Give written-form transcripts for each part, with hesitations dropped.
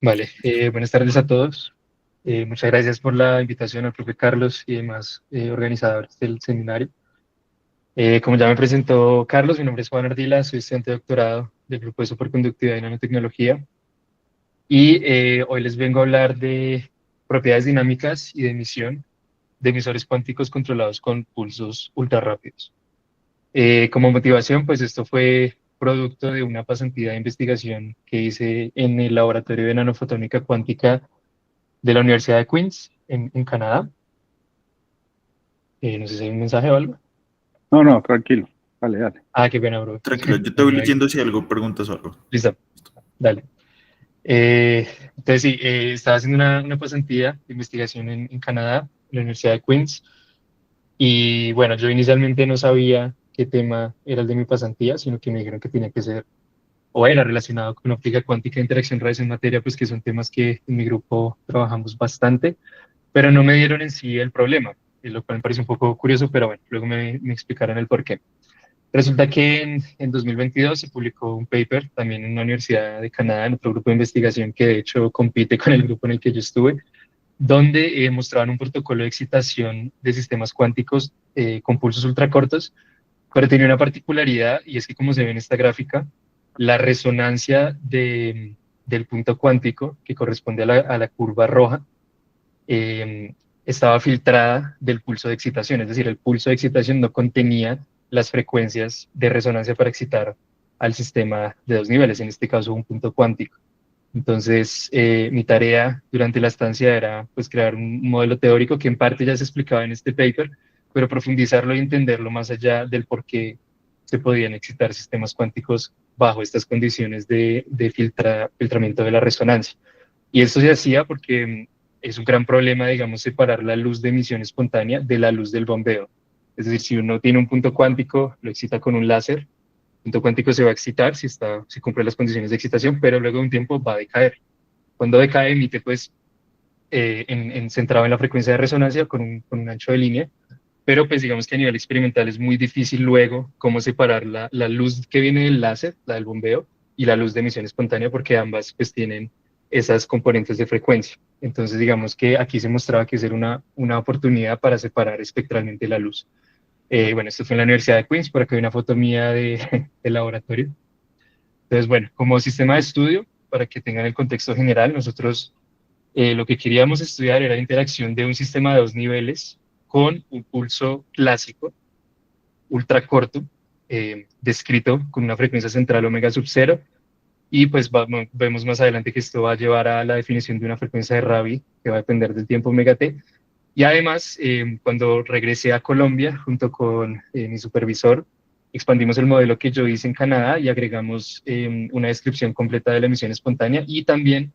Vale, buenas tardes a todos. Muchas gracias por la invitación al profe Carlos y demás organizadores del seminario. Como ya me presentó Carlos, mi nombre es Juan Ardila, soy estudiante de doctorado del Grupo de Superconductividad y Nanotecnología y hoy les vengo a hablar de propiedades dinámicas y de emisión de emisores cuánticos controlados con pulsos ultra rápidos. Como motivación, pues esto fue producto de una pasantía de investigación que hice en el Laboratorio de Nanofotónica Cuántica de la Universidad de Queens, en Canadá. No sé si hay un mensaje o algo. No, no, tranquilo. Dale, dale. Ah, qué pena, bro. Tranquilo, yo te No voy me aviso. leyendo si algo preguntas o algo. Listo, dale. Entonces, sí, estaba haciendo una pasantía de investigación en Canadá, en la Universidad de Queens. Y bueno, yo inicialmente no sabía qué tema era el de mi pasantía, sino que me dijeron que tenía que ser o era relacionado con óptica cuántica, interacción, radiación, materia, pues que son temas que en mi grupo trabajamos bastante, pero no me dieron en sí el problema, lo cual me parece un poco curioso, pero bueno, luego me explicaron el por qué. Resulta que en 2022 se publicó un paper también en una universidad de Canadá, en otro grupo de investigación que de hecho compite con el grupo en el que yo estuve, donde mostraban un protocolo de excitación de sistemas cuánticos con pulsos ultracortos, pero tenía una particularidad y es que como se ve en esta gráfica, la resonancia del punto cuántico que corresponde a la curva roja eh, estaba filtrada del pulso de excitación, es decir, el pulso de excitación no contenía las frecuencias de resonancia para excitar al sistema de dos niveles, en este caso un punto cuántico. Entonces, mi tarea durante la estancia era pues, crear un modelo teórico que en parte ya se explicaba en este paper, pero profundizarlo y entenderlo más allá del por qué se podían excitar sistemas cuánticos bajo estas condiciones de filtramiento de la resonancia. Y esto se hacía porque es un gran problema, digamos, separar la luz de emisión espontánea de la luz del bombeo. Es decir, si uno tiene un punto cuántico, lo excita con un láser, el punto cuántico se va a excitar si cumple las condiciones de excitación, pero luego de un tiempo va a decaer. Cuando decae, emite pues centrado en la frecuencia de resonancia con un ancho de línea, pero pues digamos que a nivel experimental es muy difícil luego cómo separar la luz que viene del láser, la del bombeo, y la luz de emisión espontánea, porque ambas pues tienen esas componentes de frecuencia. Entonces digamos que aquí se mostraba que era una oportunidad para separar espectralmente la luz. Bueno, esto fue en la Universidad de Queens, por acá hay una foto mía de laboratorio. Entonces, bueno, como sistema de estudio, para que tengan el contexto general, nosotros lo que queríamos estudiar era la interacción de un sistema de dos niveles con un pulso clásico ultra corto, descrito con una frecuencia central omega sub cero, y pues vemos más adelante que esto va a llevar a la definición de una frecuencia de Rabi que va a depender del tiempo omega t. Y además, cuando regresé a Colombia junto con mi supervisor, expandimos el modelo que yo hice en Canadá y agregamos una descripción completa de la emisión espontánea y también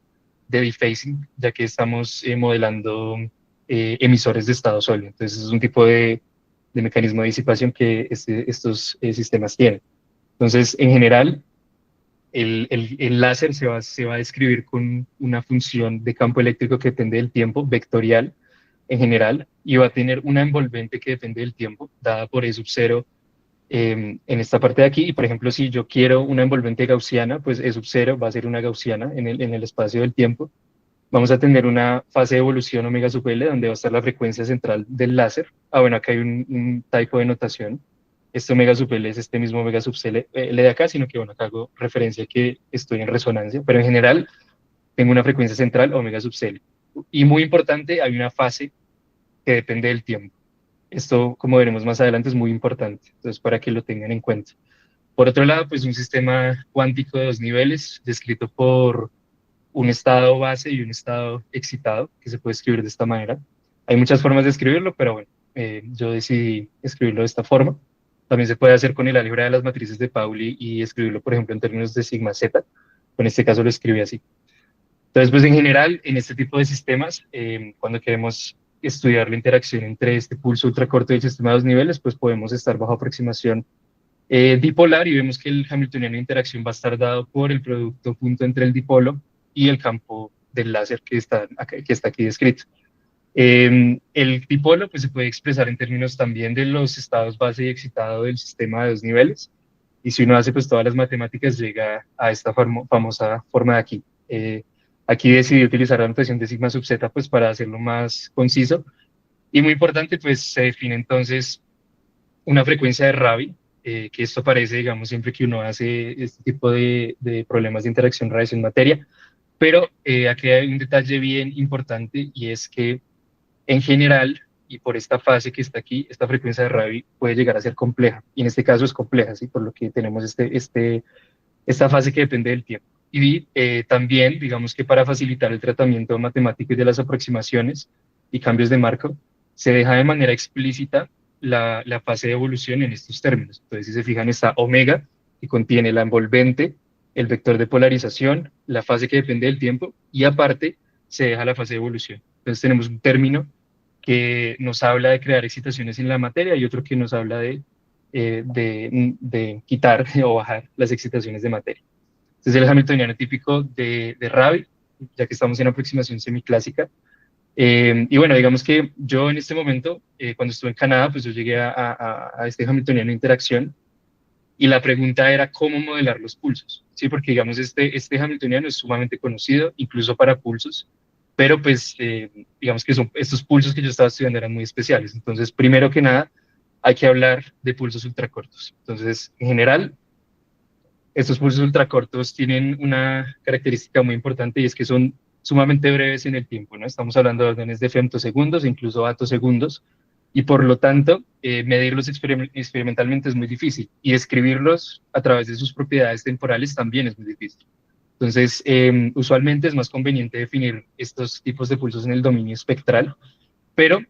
de dephasing, ya que estamos modelando emisores de estado sólido. Entonces, es un tipo de mecanismo de disipación que estos sistemas tienen. Entonces, en general, el láser se va a describir con una función de campo eléctrico que depende del tiempo, vectorial en general, y va a tener una envolvente que depende del tiempo, dada por E sub cero en esta parte de aquí. Y por ejemplo, si yo quiero una envolvente gaussiana, pues E sub cero va a ser una gaussiana en el espacio del tiempo. Vamos a tener una fase de evolución omega sub L, donde va a estar la frecuencia central del láser. Ah, bueno, acá hay un typo de notación. Este omega sub L es este mismo omega sub L de acá, sino que, bueno, acá hago referencia a que estoy en resonancia, pero en general tengo una frecuencia central omega sub L. Y muy importante, hay una fase que depende del tiempo. Esto, como veremos más adelante, es muy importante, entonces para que lo tengan en cuenta. Por otro lado, pues un sistema cuántico de dos niveles, descrito por un estado base y un estado excitado, que se puede escribir de esta manera. Hay muchas formas de escribirlo, pero bueno, yo decidí escribirlo de esta forma. También se puede hacer con el álgebra de las matrices de Pauli y escribirlo, por ejemplo, en términos de sigma z. En este caso lo escribí así. Entonces, pues en general, en este tipo de sistemas, cuando queremos estudiar la interacción entre este pulso ultracorto y el sistema de dos niveles, pues podemos estar bajo aproximación dipolar y vemos que el hamiltoniano de interacción va a estar dado por el producto punto entre el dipolo y el campo del láser que está aquí descrito. El dipolo pues, se puede expresar en términos también de los estados base y excitado del sistema de dos niveles, y si uno hace pues todas las matemáticas llega a esta famosa forma de aquí. Aquí decidí utilizar la notación de sigma sub z pues para hacerlo más conciso. Y muy importante, pues se define entonces una frecuencia de Rabi, que esto aparece, digamos, siempre que uno hace este tipo de problemas de interacción radiación-materia. Pero aquí hay un detalle bien importante y es que en general, y por esta fase que está aquí, esta frecuencia de Rabi puede llegar a ser compleja. Y en este caso es compleja, ¿sí? Por lo que tenemos esta fase que depende del tiempo. Y también, digamos que para facilitar el tratamiento matemático y de las aproximaciones y cambios de marco, se deja de manera explícita la fase de evolución en estos términos. Entonces, si se fijan, está omega, que contiene la envolvente, el vector de polarización, la fase que depende del tiempo, y aparte se deja la fase de evolución. Entonces, tenemos un término que nos habla de crear excitaciones en la materia y otro que nos habla de quitar o bajar las excitaciones de materia. Este es el hamiltoniano típico de Rabi, ya que estamos en aproximación semiclásica. Y bueno, digamos que yo en este momento, cuando estuve en Canadá, pues yo llegué a este hamiltoniano de interacción y la pregunta era cómo modelar los pulsos, ¿sí? Porque digamos, este hamiltoniano es sumamente conocido, incluso para pulsos, pero pues digamos que estos pulsos que yo estaba estudiando eran muy especiales. Entonces, primero que nada, hay que hablar de pulsos ultracortos. Entonces, en general, estos pulsos ultracortos tienen una característica muy importante y es que son sumamente breves en el tiempo, ¿no? Estamos hablando de órdenes de femtosegundos, incluso atosegundos, y por lo tanto, medirlos experimentalmente es muy difícil y describirlos a través de sus propiedades temporales también es muy difícil. Entonces, usualmente es más conveniente definir estos tipos de pulsos en el dominio espectral, pero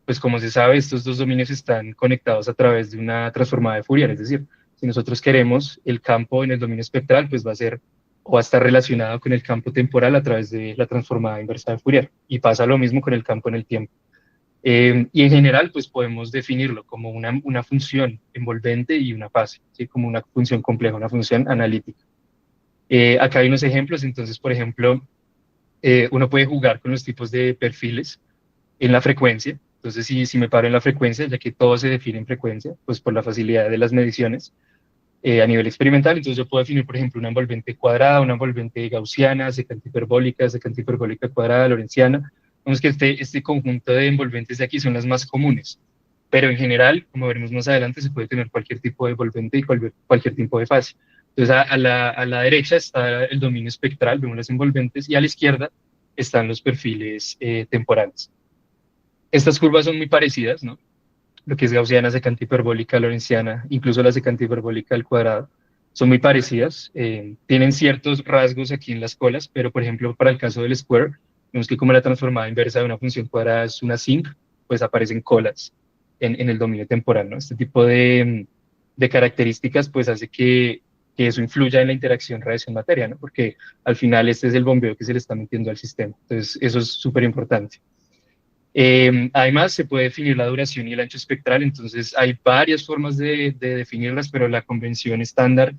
pues como se sabe, estos dos dominios están conectados a través de una transformada de Fourier, es decir, si nosotros queremos el campo en el dominio espectral, pues va a ser o va a estar relacionado con el campo temporal a través de la transformada inversa de Fourier. Y pasa lo mismo con el campo en el tiempo. Y en general, pues podemos definirlo como una función envolvente y una fase, ¿sí? Como una función compleja, una función analítica. Acá hay unos ejemplos, entonces, por ejemplo, uno puede jugar con los tipos de perfiles en la frecuencia. Entonces, si me paro en la frecuencia, ya que todo se define en frecuencia, pues por la facilidad de las mediciones a nivel experimental, entonces yo puedo definir, por ejemplo, una envolvente cuadrada, una envolvente gaussiana, secante hiperbólica cuadrada, lorentziana. Vemos que este conjunto de envolventes de aquí son las más comunes, pero en general, como veremos más adelante, se puede tener cualquier tipo de envolvente y cualquier tipo de fase. Entonces, a la derecha está el dominio espectral, vemos las envolventes, y a la izquierda están los perfiles temporales. Estas curvas son muy parecidas, ¿no? Lo que es gaussiana, secante hiperbólica, lorentziana, incluso la secante hiperbólica al cuadrado, son muy parecidas. Tienen ciertos rasgos aquí en las colas, pero por ejemplo, para el caso del square, vemos que como la transformada inversa de una función cuadrada es una sinc, pues aparecen colas en el dominio temporal, ¿no? Este tipo de características pues hace que eso influya en la interacción radiación-materia, ¿no? Porque al final este es el bombeo que se le está metiendo al sistema. Entonces, eso es súper importante. Además, se puede definir la duración y el ancho espectral, entonces hay varias formas de definirlas, pero la convención estándar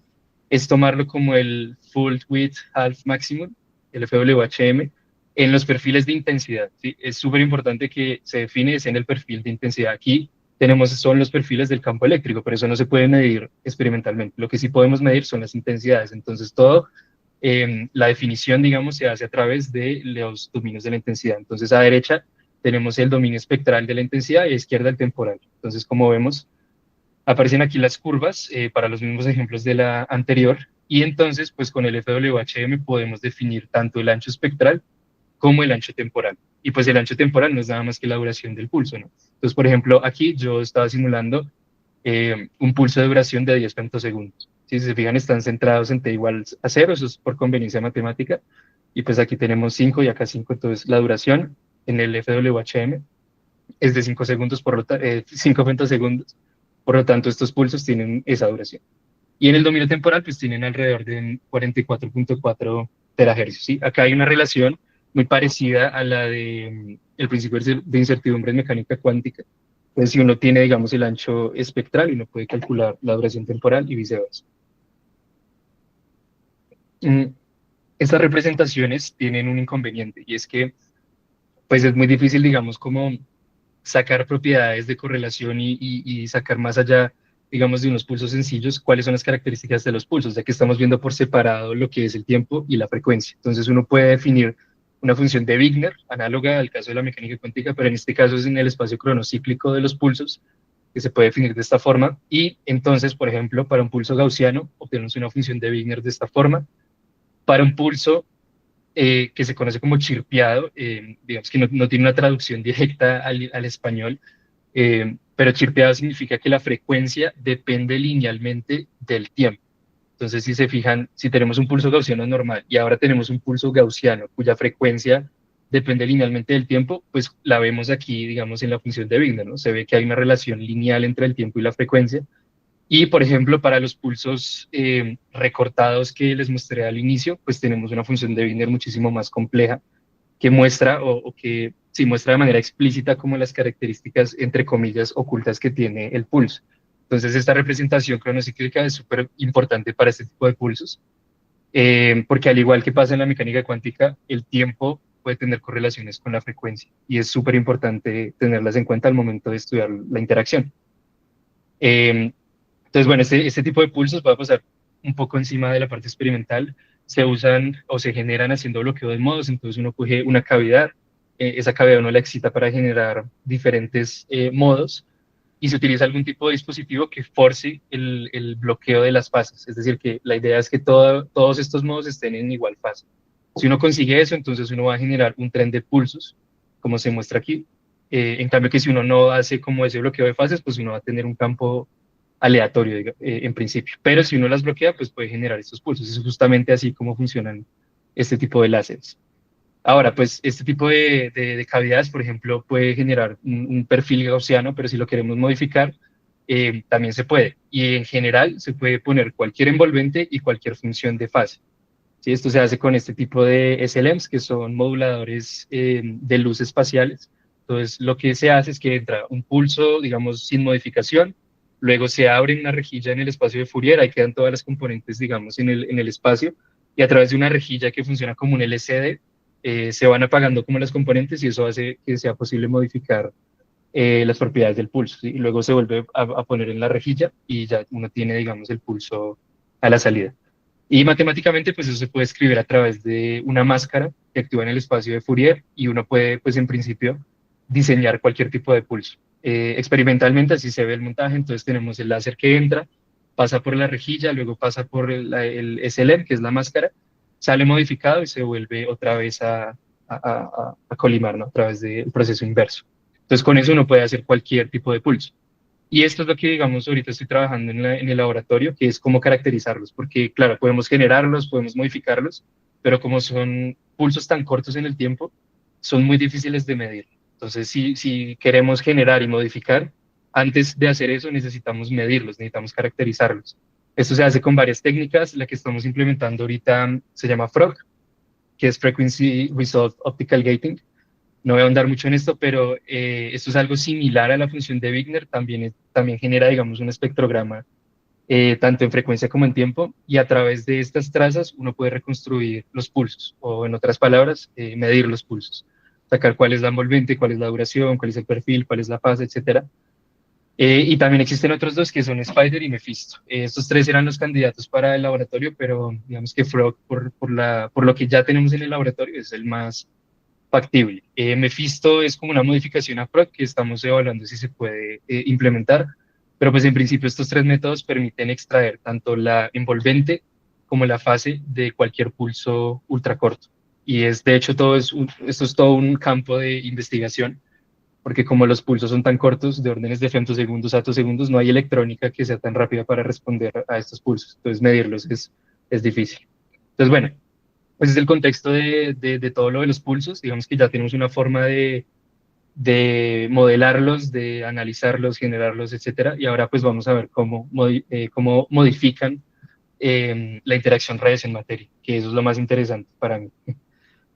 es tomarlo como el Full Width Half Maximum, el FWHM, en los perfiles de intensidad, ¿sí? Es súper importante que se define en el perfil de intensidad. Aquí son los perfiles del campo eléctrico, pero eso no se puede medir experimentalmente. Lo que sí podemos medir son las intensidades, entonces la definición, digamos, se hace a través de los dominios de la intensidad. Entonces, a derecha tenemos el dominio espectral de la intensidad y a izquierda el temporal. Entonces, como vemos, aparecen aquí las curvas para los mismos ejemplos de la anterior y entonces, pues con el FWHM podemos definir tanto el ancho espectral como el ancho temporal. Y pues el ancho temporal no es nada más que la duración del pulso, ¿no? Entonces, por ejemplo, aquí yo estaba simulando un pulso de duración de 10 femtosegundos. Si se fijan, están centrados en t igual a 0, eso es por conveniencia matemática. Y pues aquí tenemos 5 y acá 5, entonces la duración en el FWHM es de 5 segundos, 5 femtosegundos. Por lo tanto, estos pulsos tienen esa duración. Y en el dominio temporal, pues tienen alrededor de 44.4 terahercios. ¿Sí? Acá hay una relación muy parecida a la de el principio de incertidumbre en mecánica cuántica. Entonces, si uno tiene, digamos, el ancho espectral, uno puede calcular la duración temporal y viceversa. Mm, Estas representaciones tienen un inconveniente y es que, pues, es muy difícil, digamos, como sacar propiedades de correlación y sacar más allá digamos, de unos pulsos sencillos, cuáles son las características de los pulsos, ya que estamos viendo por separado lo que es el tiempo y la frecuencia. Entonces uno puede definir una función de Wigner, análoga al caso de la mecánica cuántica, pero en este caso es en el espacio cronocíclico de los pulsos, que se puede definir de esta forma. Y entonces, por ejemplo, para un pulso gaussiano, obtenemos una función de Wigner de esta forma. Para un pulso que se conoce como chirpeado, digamos que no tiene una traducción directa al español, pero chirpeado significa que la frecuencia depende linealmente del tiempo. Entonces, si se fijan, si tenemos un pulso gaussiano normal y ahora tenemos un pulso gaussiano cuya frecuencia depende linealmente del tiempo, pues la vemos aquí, digamos, en la función de Wigner, ¿no? Se ve que hay una relación lineal entre el tiempo y la frecuencia. Y, por ejemplo, para los pulsos recortados que les mostré al inicio, pues tenemos una función de Wigner muchísimo más compleja que muestra o que sí muestra de manera explícita como las características, entre comillas, ocultas que tiene el pulso. Entonces, esta representación cronocíclica es súper importante para este tipo de pulsos, porque al igual que pasa en la mecánica cuántica, el tiempo puede tener correlaciones con la frecuencia y es súper importante tenerlas en cuenta al momento de estudiar la interacción. Eh, entonces, bueno, este tipo de pulsos, voy a pasar un poco encima de la parte experimental, se usan o se generan haciendo bloqueo de modos. Entonces uno coge una cavidad, esa cavidad uno la excita para generar diferentes modos y se utiliza algún tipo de dispositivo que force el bloqueo de las fases. Es decir, que la idea es que todos estos modos estén en igual fase. Si uno consigue eso, entonces uno va a generar un tren de pulsos, como se muestra aquí. En cambio que si uno no hace como ese bloqueo de fases, pues uno va a tener un campo aleatorio en principio. Pero si uno las bloquea, pues puede generar estos pulsos. Es justamente así como funcionan este tipo de láseres. Ahora, pues este tipo de cavidades, por ejemplo, puede generar un perfil gaussiano, pero si lo queremos modificar, también se puede. Y en general se puede poner cualquier envolvente y cualquier función de fase. ¿Sí? Esto se hace con este tipo de SLMs, que son moduladores de luz espaciales. Entonces, lo que se hace es que entra un pulso, digamos, sin modificación, luego se abre una rejilla en el espacio de Fourier, ahí quedan todas las componentes, digamos, en el espacio, y a través de una rejilla que funciona como un LCD, se van apagando como las componentes y eso hace que sea posible modificar las propiedades del pulso, ¿sí? Y luego se vuelve a poner en la rejilla y ya uno tiene, digamos, el pulso a la salida. Y matemáticamente, pues eso se puede escribir a través de una máscara que actúa en el espacio de Fourier y uno puede, pues en principio, diseñar cualquier tipo de pulso. Experimentalmente así se ve el montaje, entonces tenemos el láser que entra, pasa por la rejilla, luego pasa por el SLM, que es la máscara, sale modificado y se vuelve otra vez a colimar, ¿no? A través del proceso inverso. Entonces con eso uno puede hacer cualquier tipo de pulso. Y esto es lo que, digamos, ahorita estoy trabajando en el laboratorio, que es cómo caracterizarlos, porque, claro, podemos generarlos, podemos modificarlos, pero como son pulsos tan cortos en el tiempo, son muy difíciles de medir. Entonces, si queremos generar y modificar, antes de hacer eso necesitamos medirlos, necesitamos caracterizarlos. Esto se hace con varias técnicas. La que estamos implementando ahorita se llama FROG, que es Frequency Resolved Optical Gating. No voy a ahondar mucho en esto, pero esto es algo similar a la función de Wigner, también genera, digamos, un espectrograma tanto en frecuencia como en tiempo, y a través de estas trazas uno puede reconstruir los pulsos, o en otras palabras, medir los pulsos, sacar cuál es la envolvente, cuál es la duración, cuál es el perfil, cuál es la fase, etcétera. Y también existen otros dos que son Spider y Mephisto. Estos tres eran los candidatos para el laboratorio, pero digamos que Frog, por lo que ya tenemos en el laboratorio, es el más factible. Mephisto es como una modificación a Frog que estamos evaluando si se puede implementar, pero pues en principio estos tres métodos permiten extraer tanto la envolvente como la fase de cualquier pulso ultracorto. Y es de hecho esto es todo un campo de investigación, porque como los pulsos son tan cortos, de órdenes de femtosegundos a atosegundos, no hay electrónica que sea tan rápida para responder a estos pulsos. Entonces medirlos es difícil. Entonces, bueno, pues es el contexto de todo lo de los pulsos. Digamos que ya tenemos una forma de modelarlos, de analizarlos, generarlos, etcétera. Y ahora pues vamos a ver cómo modifican la interacción redes-en-materia, que eso es lo más interesante para mí.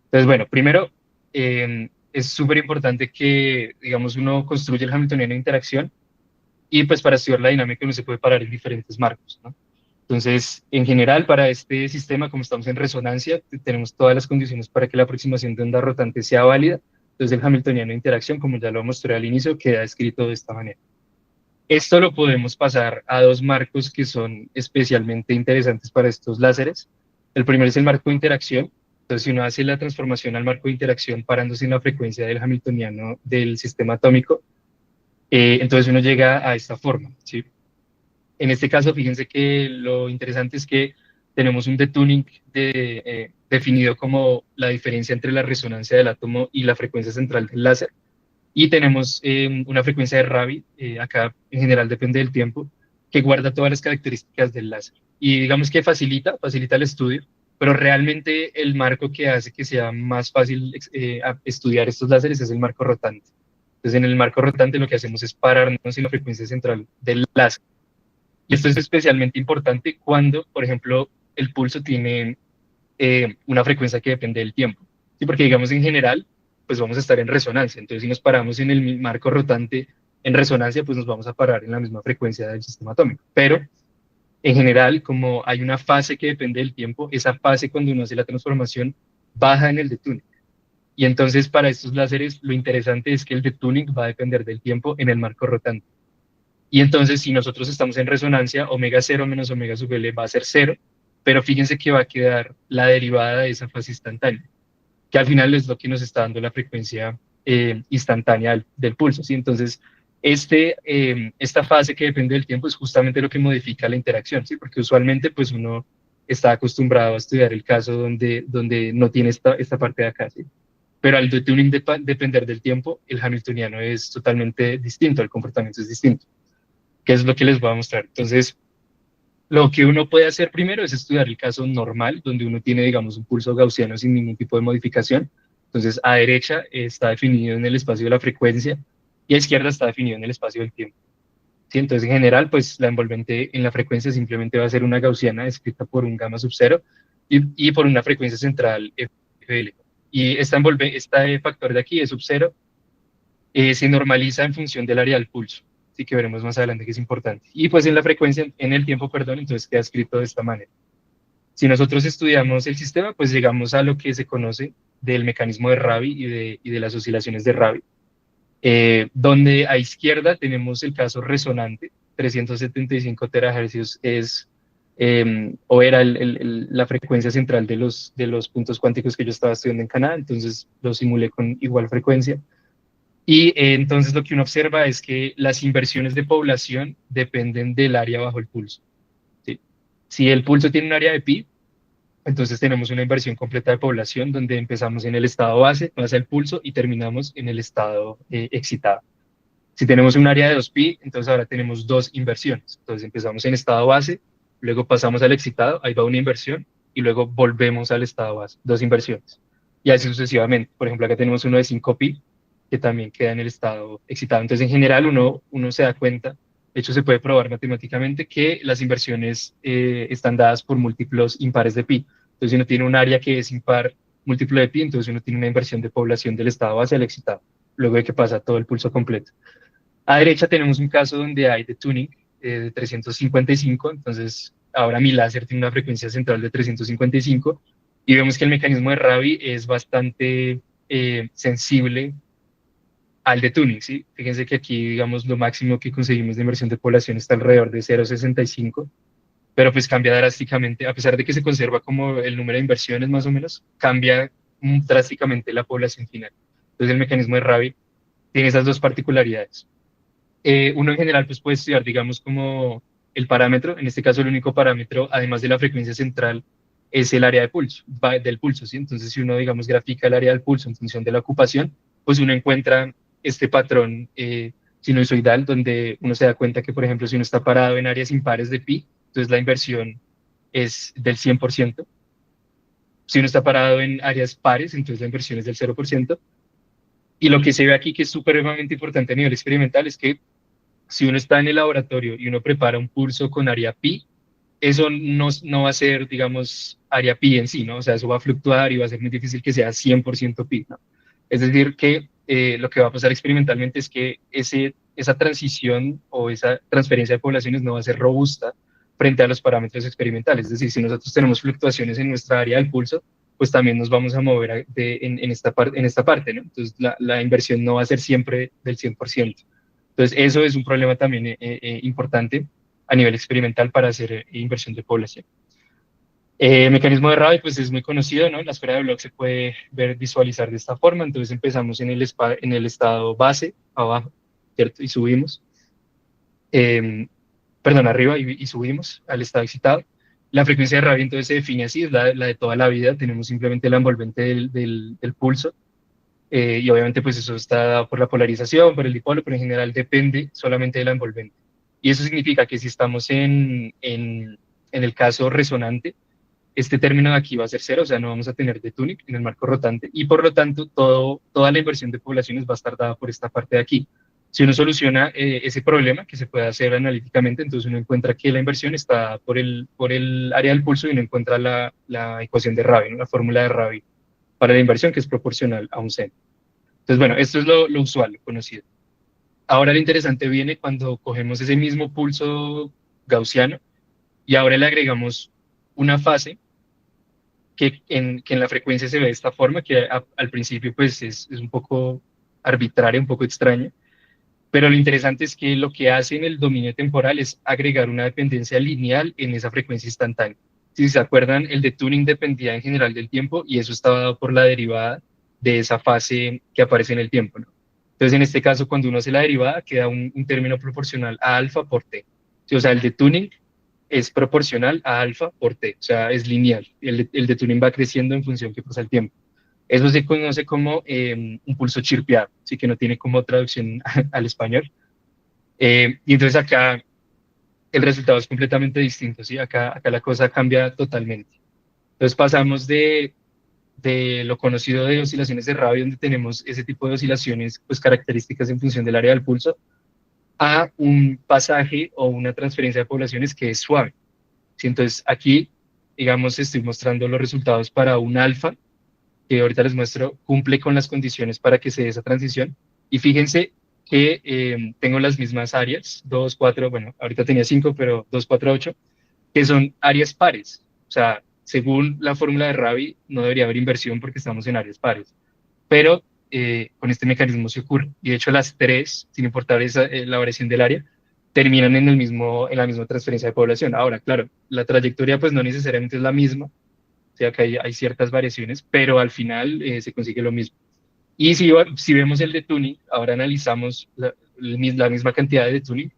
Entonces, bueno, primero, es súper importante que, digamos, uno construye el Hamiltoniano de interacción y pues para estudiar la dinámica uno se puede parar en diferentes marcos, ¿no? Entonces, en general, para este sistema, como estamos en resonancia, tenemos todas las condiciones para que la aproximación de onda rotante sea válida. Entonces, el Hamiltoniano de interacción, como ya lo mostré al inicio, queda escrito de esta manera. Esto lo podemos pasar a dos marcos que son especialmente interesantes para estos láseres. El primero es el marco de interacción. Entonces, si uno hace la transformación al marco de interacción parándose en la frecuencia del hamiltoniano del sistema atómico, entonces uno llega a esta forma, ¿sí? En este caso, fíjense que lo interesante es que tenemos un detuning definido como la diferencia entre la resonancia del átomo y la frecuencia central del láser. Y tenemos una frecuencia de Rabi, acá en general depende del tiempo, que guarda todas las características del láser. Y digamos que facilita el estudio, pero realmente el marco que hace que sea más fácil estudiar estos láseres es el marco rotante. Entonces, en el marco rotante lo que hacemos es pararnos en la frecuencia central del láser. Y esto es especialmente importante cuando, por ejemplo, el pulso tiene una frecuencia que depende del tiempo. ¿Sí? Porque, digamos, en general, pues vamos a estar en resonancia. Entonces, si nos paramos en el marco rotante en resonancia, pues nos vamos a parar en la misma frecuencia del sistema atómico. Pero, en general, como hay una fase que depende del tiempo, esa fase, cuando uno hace la transformación, baja en el detuning. Y entonces, para estos láseres, lo interesante es que el detuning va a depender del tiempo en el marco rotante. Y entonces, si nosotros estamos en resonancia, omega cero menos omega sub L va a ser cero, pero fíjense que va a quedar la derivada de esa fase instantánea, que al final es lo que nos está dando la frecuencia instantánea del pulso, ¿sí? Entonces, esta fase que depende del tiempo es justamente lo que modifica la interacción, ¿sí? Porque usualmente, pues, uno está acostumbrado a estudiar el caso donde no tiene esta parte de acá, ¿sí? Pero al detuning depender del tiempo, el hamiltoniano es totalmente distinto, el comportamiento es distinto, que es lo que les voy a mostrar. Entonces, lo que uno puede hacer primero es estudiar el caso normal, donde uno tiene, digamos, un pulso gaussiano sin ningún tipo de modificación. Entonces, a derecha está definido en el espacio de la frecuencia y a izquierda está definido en el espacio del tiempo. ¿Sí? Entonces, en general, pues la envolvente en la frecuencia simplemente va a ser una gaussiana descrita por un gamma sub cero y por una frecuencia central FL. Y este factor de aquí, de sub cero, se normaliza en función del área del pulso, así que veremos más adelante que es importante. Y pues en la frecuencia, en el tiempo, perdón, entonces queda escrito de esta manera. Si nosotros estudiamos el sistema, pues llegamos a lo que se conoce del mecanismo de Rabi y de las oscilaciones de Rabi, donde a izquierda tenemos el caso resonante, 375 terahercios es, o era la frecuencia central de los puntos cuánticos que yo estaba estudiando en Canadá, entonces lo simulé con igual frecuencia. Y entonces lo que uno observa es que las inversiones de población dependen del área bajo el pulso, ¿sí? Si el pulso tiene un área de pi, entonces tenemos una inversión completa de población donde empezamos en el estado base, pasa el pulso y terminamos en el estado excitado. Si tenemos un área de 2pi, entonces ahora tenemos dos inversiones. Entonces empezamos en estado base, luego pasamos al excitado, ahí va una inversión, y luego volvemos al estado base, dos inversiones. Y así sucesivamente. Por ejemplo, acá tenemos uno de 5pi, que también queda en el estado excitado. Entonces, en general, uno se da cuenta, de hecho se puede probar matemáticamente, que las inversiones están dadas por múltiplos impares de pi. Entonces, si uno tiene un área que es impar múltiplo de pi, entonces uno tiene una inversión de población del estado base al excitado, luego de que pasa todo el pulso completo. A derecha tenemos un caso donde hay detuning de 355, entonces ahora mi láser tiene una frecuencia central de 355 y vemos que el mecanismo de Rabi es bastante sensible al detuning, ¿sí? Fíjense que aquí, digamos, lo máximo que conseguimos de inversión de población está alrededor de 0,65, pero pues cambia drásticamente, a pesar de que se conserva como el número de inversiones más o menos, cambia drásticamente la población final. Entonces el mecanismo de Rabi tiene esas dos particularidades. Uno en general pues puede estudiar, digamos, como el parámetro, en este caso el único parámetro, además de la frecuencia central, es el área de pulso, del pulso, ¿sí? Entonces si uno, digamos, grafica el área del pulso en función de la ocupación, pues uno encuentra este patrón sinusoidal donde uno se da cuenta que, por ejemplo, si uno está parado en áreas impares de pi, entonces la inversión es del 100%. Si uno está parado en áreas pares, entonces la inversión es del 0%. Y lo que se ve aquí, que es supremamente importante a nivel experimental, es que si uno está en el laboratorio y uno prepara un pulso con área pi, eso no va a ser, digamos, área pi en sí, ¿no? O sea, eso va a fluctuar y va a ser muy difícil que sea 100% pi, ¿no? Es decir, que lo que va a pasar experimentalmente es que esa transición o esa transferencia de poblaciones no va a ser robusta frente a los parámetros experimentales. Es decir, si nosotros tenemos fluctuaciones en nuestra área del pulso, pues también nos vamos a mover en esta parte, ¿no? Entonces, la inversión no va a ser siempre del 100%. Entonces, eso es un problema también importante a nivel experimental para hacer inversión de población. El mecanismo de Rabi pues es muy conocido, ¿no? La esfera de Bloch se puede ver, visualizar de esta forma. Entonces empezamos en el estado base, abajo, ¿cierto? Y subimos. Eh, Perdón, arriba y subimos al estado excitado. La frecuencia de Rabi entonces se define así, es la de toda la vida. Tenemos simplemente la envolvente del pulso. Y obviamente pues eso está dado por la polarización, por el dipolo, pero en general depende solamente de la envolvente. Y eso significa que si estamos en el caso resonante, este término de aquí va a ser cero, o sea, no vamos a tener de Tunic en el marco rotante y por lo tanto toda la inversión de poblaciones va a estar dada por esta parte de aquí. Si uno soluciona ese problema que se puede hacer analíticamente, entonces uno encuentra que la inversión está por el área del pulso y uno encuentra la ecuación de Rabi, ¿no? La fórmula de Rabi para la inversión que es proporcional a un seno. Entonces, bueno, esto es lo usual, lo conocido. Ahora lo interesante viene cuando cogemos ese mismo pulso gaussiano y ahora le agregamos una fase que en la frecuencia se ve de esta forma, que al principio pues es un poco arbitraria, un poco extraña, pero lo interesante es que lo que hace en el dominio temporal es agregar una dependencia lineal en esa frecuencia instantánea. Si se acuerdan, el de tuning dependía en general del tiempo y eso estaba dado por la derivada de esa fase que aparece en el tiempo, ¿no? Entonces, en este caso, cuando uno hace la derivada, queda un término proporcional a alfa por t. Sí, o sea, el de tuning es proporcional a alfa por t, o sea, es lineal. El de tuning va creciendo en función que pasa el tiempo. Eso se conoce como un pulso chirpeado, así que no tiene como traducción al español. Y entonces acá el resultado es completamente distinto, ¿sí? Acá la cosa cambia totalmente. Entonces pasamos de lo conocido de oscilaciones de Rabi, donde tenemos ese tipo de oscilaciones pues, características en función del área del pulso, a un pasaje o una transferencia de poblaciones que es suave. ¿Sí? Entonces aquí, digamos, estoy mostrando los resultados para un alfa, que ahorita les muestro, cumple con las condiciones para que se dé esa transición. Y fíjense que tengo las mismas áreas, 2 4 bueno, ahorita tenía 5 pero 2 4 8 que son áreas pares. O sea, según la fórmula de Rabi, no debería haber inversión porque estamos en áreas pares. Pero con este mecanismo se ocurre. Y de hecho las tres, sin importar la variación del área, terminan en la misma transferencia de población. Ahora, claro, la trayectoria pues no necesariamente es la misma, o sea que hay ciertas variaciones, pero al final se consigue lo mismo. Y si vemos el de tuning, ahora analizamos la misma cantidad de tuning,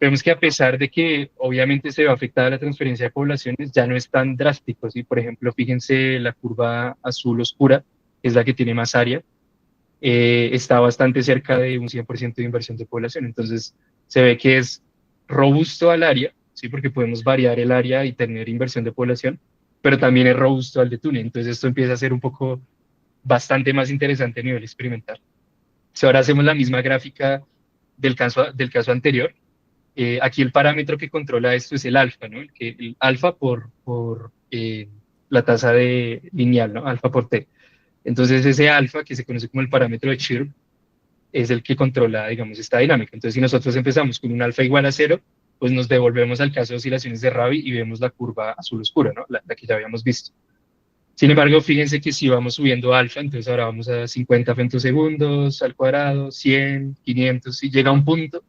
vemos que a pesar de que obviamente se ve afectada la transferencia de poblaciones, ya no es tan drástico. ¿Sí? Por ejemplo, fíjense la curva azul oscura, que es la que tiene más área, está bastante cerca de un 100% de inversión de población. Entonces, se ve que es robusto al área, ¿sí? Porque podemos variar el área y tener inversión de población, pero también es robusto al de túnel. Entonces, esto empieza a ser un poco bastante más interesante a nivel experimental. Si ahora hacemos la misma gráfica del caso anterior, aquí el parámetro que controla esto es el alfa, ¿no? El alfa por la tasa de lineal, ¿no? Alfa por t. Entonces ese alfa, que se conoce como el parámetro de Chirp, es el que controla, digamos, esta dinámica. Entonces si nosotros empezamos con un alfa igual a cero, pues nos devolvemos al caso de oscilaciones de Rabi y vemos la curva azul oscura, ¿no? La que ya habíamos visto. Sin embargo, fíjense que si vamos subiendo alfa, entonces ahora vamos a 50 femtosegundos al cuadrado, 100, 500, y llega un punto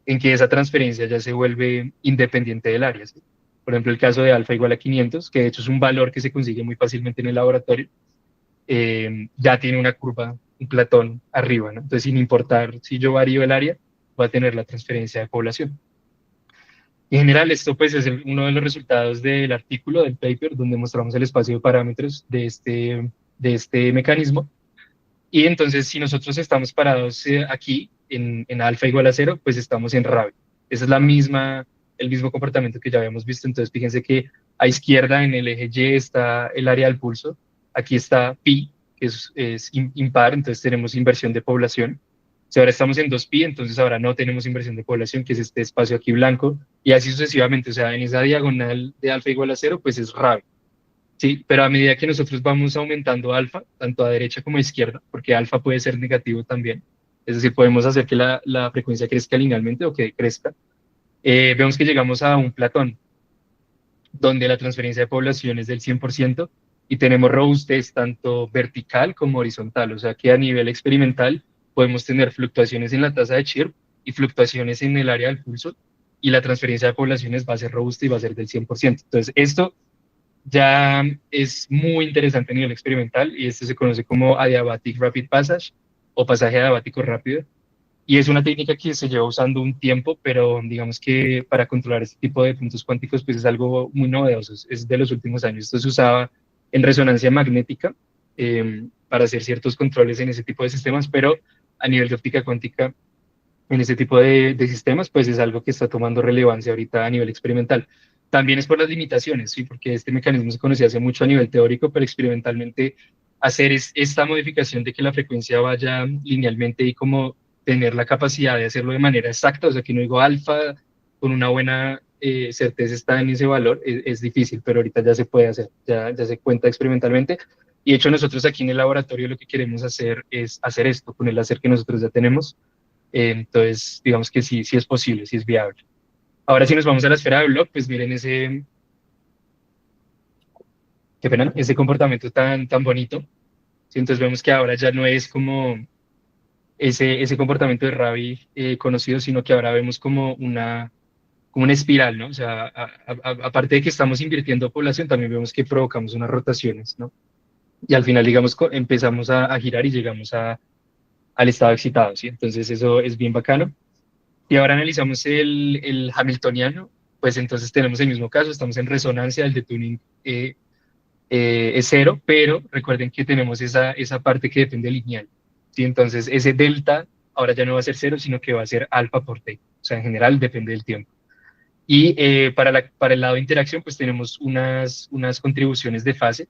en que esa transferencia ya se vuelve independiente del área. ¿Sí? Por ejemplo, el caso de alfa igual a 500, que de hecho es un valor que se consigue muy fácilmente en el laboratorio, ya tiene una curva, un platón arriba, ¿no? Entonces, sin importar si yo varío el área, va a tener la transferencia de población. En general, esto pues es uno de los resultados del artículo, del paper, donde mostramos el espacio de parámetros de este mecanismo. Y entonces, si nosotros estamos parados aquí en alfa igual a cero, pues estamos en Rabi. Esa es el mismo comportamiento que ya habíamos visto. Entonces, fíjense que a izquierda en el eje Y está el área del pulso. Aquí está pi, que es impar, entonces tenemos inversión de población. Si ahora estamos en 2pi, entonces ahora no tenemos inversión de población, que es este espacio aquí blanco, y así sucesivamente. O sea, en esa diagonal de alfa igual a cero, pues es Rabi. Sí, pero a medida que nosotros vamos aumentando alfa, tanto a derecha como a izquierda, porque alfa puede ser negativo también, es decir, podemos hacer que la frecuencia crezca linealmente o que crezca, vemos que llegamos a un platón, donde la transferencia de población es del 100% y tenemos robustez tanto vertical como horizontal, o sea que a nivel experimental podemos tener fluctuaciones en la tasa de Chirp y fluctuaciones en el área del pulso, y la transferencia de poblaciones va a ser robusta y va a ser del 100%. Entonces, esto ya es muy interesante a nivel experimental y esto se conoce como adiabatic rapid passage o pasaje adiabático rápido. Y es una técnica que se lleva usando un tiempo, pero digamos que para controlar este tipo de puntos cuánticos, pues es algo muy novedoso, es de los últimos años. Esto se usaba en resonancia magnética para hacer ciertos controles en ese tipo de sistemas, pero a nivel de óptica cuántica, en ese tipo de sistemas, pues es algo que está tomando relevancia ahorita a nivel experimental. También es por las limitaciones, ¿sí? Porque este mecanismo se conocía hace mucho a nivel teórico, pero experimentalmente hacer esta modificación de que la frecuencia vaya linealmente y como tener la capacidad de hacerlo de manera exacta, o sea, que no digo alfa con una buena certeza está en ese valor, es difícil, pero ahorita ya se puede hacer, ya se cuenta experimentalmente. Y de hecho nosotros aquí en el laboratorio lo que queremos hacer es hacer esto con el láser que nosotros ya tenemos. Entonces, digamos que sí, sí es posible, sí es viable. Ahora, si nos vamos a la esfera de Bloch, pues miren ese, qué pena, ese comportamiento tan bonito. ¿Sí? Entonces vemos que ahora ya no es como ese comportamiento de Rabi conocido, sino que ahora vemos como una espiral, ¿no? O sea, aparte de que estamos invirtiendo población, también vemos que provocamos unas rotaciones, ¿no? Y al final, digamos, empezamos a girar y llegamos al estado excitado, ¿sí? Entonces eso es bien bacano. Y ahora analizamos el hamiltoniano, pues entonces tenemos el mismo caso, estamos en resonancia, el de tuning es cero, pero recuerden que tenemos esa parte que depende lineal, ¿sí? Entonces ese delta ahora ya no va a ser cero, sino que va a ser alfa por t, o sea, en general depende del tiempo. Y para el lado de interacción, pues tenemos unas contribuciones de fase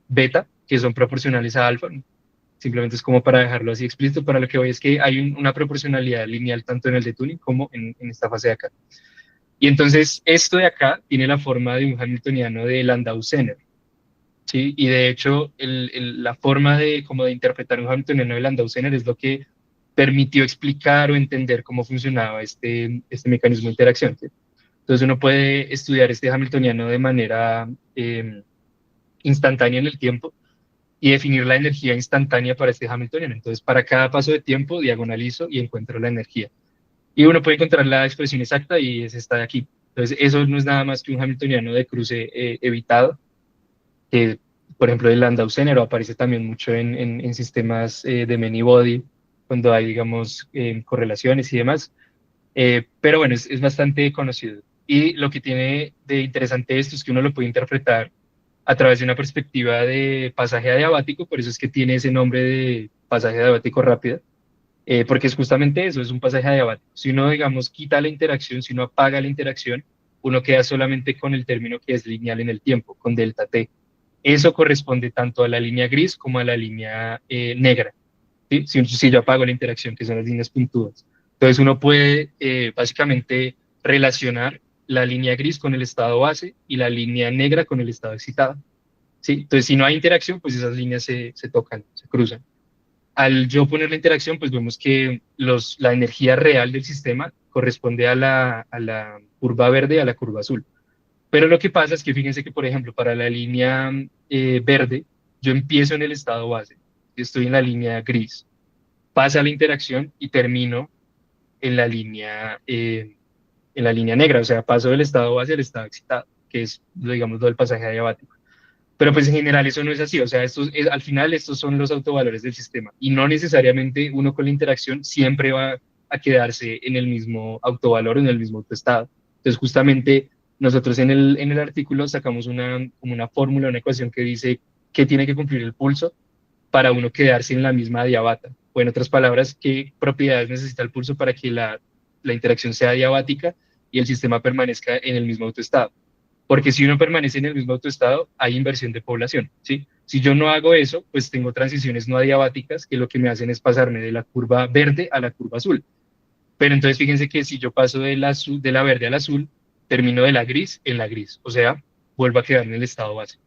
beta, que son proporcionales a alfa, simplemente es como para dejarlo así explícito, para lo que voy es que hay una proporcionalidad lineal tanto en el de tuning como en esta fase de acá. Y entonces esto de acá tiene la forma de un hamiltoniano de Landau-Zener, ¿sí? Y de hecho la forma de, como de interpretar un hamiltoniano de Landau-Zener es lo que permitió explicar o entender cómo funcionaba este mecanismo de interacción, ¿sí? Entonces uno puede estudiar este hamiltoniano de manera instantánea en el tiempo y definir la energía instantánea para este Hamiltoniano. Entonces, para cada paso de tiempo, diagonalizo y encuentro la energía. Y uno puede encontrar la expresión exacta y es esta de aquí. Entonces, eso no es nada más que un Hamiltoniano de cruce evitado, que, por ejemplo, el Landau-Zener aparece también mucho en sistemas de many-body, cuando hay, digamos, correlaciones y demás. Pero bueno, es bastante conocido. Y lo que tiene de interesante esto es que uno lo puede interpretar a través de una perspectiva de pasaje adiabático, por eso es que tiene ese nombre de pasaje adiabático rápido, porque es justamente eso, es un pasaje adiabático. Si uno, digamos, quita la interacción, si uno apaga la interacción, uno queda solamente con el término que es lineal en el tiempo, con delta t. Eso corresponde tanto a la línea gris como a la línea negra, ¿sí? Si yo apago la interacción, que son las líneas puntudas. Entonces uno puede básicamente relacionar la línea gris con el estado base y la línea negra con el estado excitado. ¿Sí? Entonces, si no hay interacción, pues esas líneas se tocan, se cruzan. Al yo poner la interacción, pues vemos que la energía real del sistema corresponde a la curva verde y a la curva azul. Pero lo que pasa es que fíjense que, por ejemplo, para la línea verde, yo empiezo en el estado base, estoy en la línea gris, pasa la interacción y termino en la línea negra, o sea, paso del estado base al estado excitado, que es, digamos, lo del pasaje adiabático. Pero pues en general eso no es así, o sea, al final estos son los autovalores del sistema y no necesariamente uno con la interacción siempre va a quedarse en el mismo autovalor, en el mismo autoestado. Entonces justamente nosotros en el artículo sacamos como una fórmula, una ecuación que dice qué tiene que cumplir el pulso para uno quedarse en la misma diabata. O en otras palabras, qué propiedades necesita el pulso para que la interacción sea diabática y el sistema permanezca en el mismo autoestado. Porque si uno permanece en el mismo autoestado, hay inversión de población, ¿sí? Si yo no hago eso, pues tengo transiciones no adiabáticas que lo que me hacen es pasarme de la curva verde a la curva azul. Pero entonces fíjense que si yo paso de la verde al azul, termino de la gris en la gris, o sea, vuelvo a quedar en el estado base.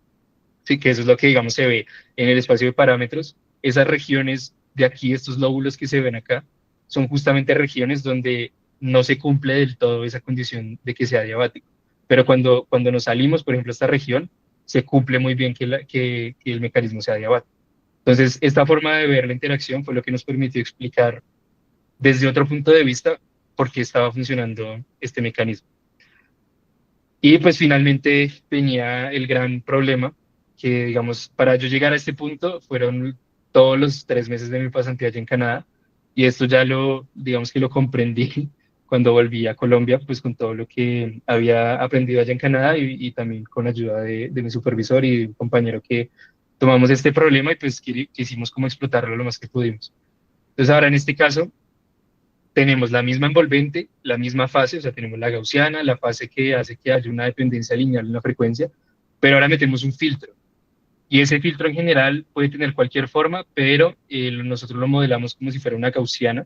Sí, que eso es lo que, digamos, se ve en el espacio de parámetros. Esas regiones de aquí, estos lóbulos que se ven acá, son justamente regiones donde no se cumple del todo esa condición de que sea diabático. Pero cuando nos salimos, por ejemplo, a esta región, se cumple muy bien que el mecanismo sea diabático. Entonces, esta forma de ver la interacción fue lo que nos permitió explicar desde otro punto de vista por qué estaba funcionando este mecanismo. Y pues finalmente venía el gran problema, que digamos, para yo llegar a este punto fueron todos los 3 meses de mi pasantía allá en Canadá, y esto ya digamos que lo comprendí cuando volví a Colombia, pues con todo lo que había aprendido allá en Canadá y también con ayuda de mi supervisor y de un compañero que tomamos este problema y pues quisimos como explotarlo lo más que pudimos. Entonces ahora en este caso tenemos la misma envolvente, la misma fase, o sea, tenemos la gaussiana, la fase que hace que haya una dependencia lineal en la frecuencia, pero ahora metemos un filtro. Y ese filtro en general puede tener cualquier forma, pero nosotros lo modelamos como si fuera una gaussiana,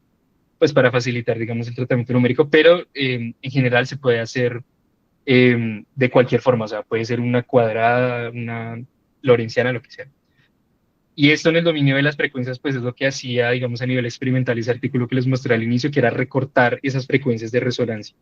pues para facilitar, digamos, el tratamiento numérico, pero en general se puede hacer de cualquier forma, o sea, puede ser una cuadrada, una lorentziana, lo que sea. Y esto en el dominio de las frecuencias, pues es lo que hacía, digamos, a nivel experimental ese artículo que les mostré al inicio, que era recortar esas frecuencias de resonancia.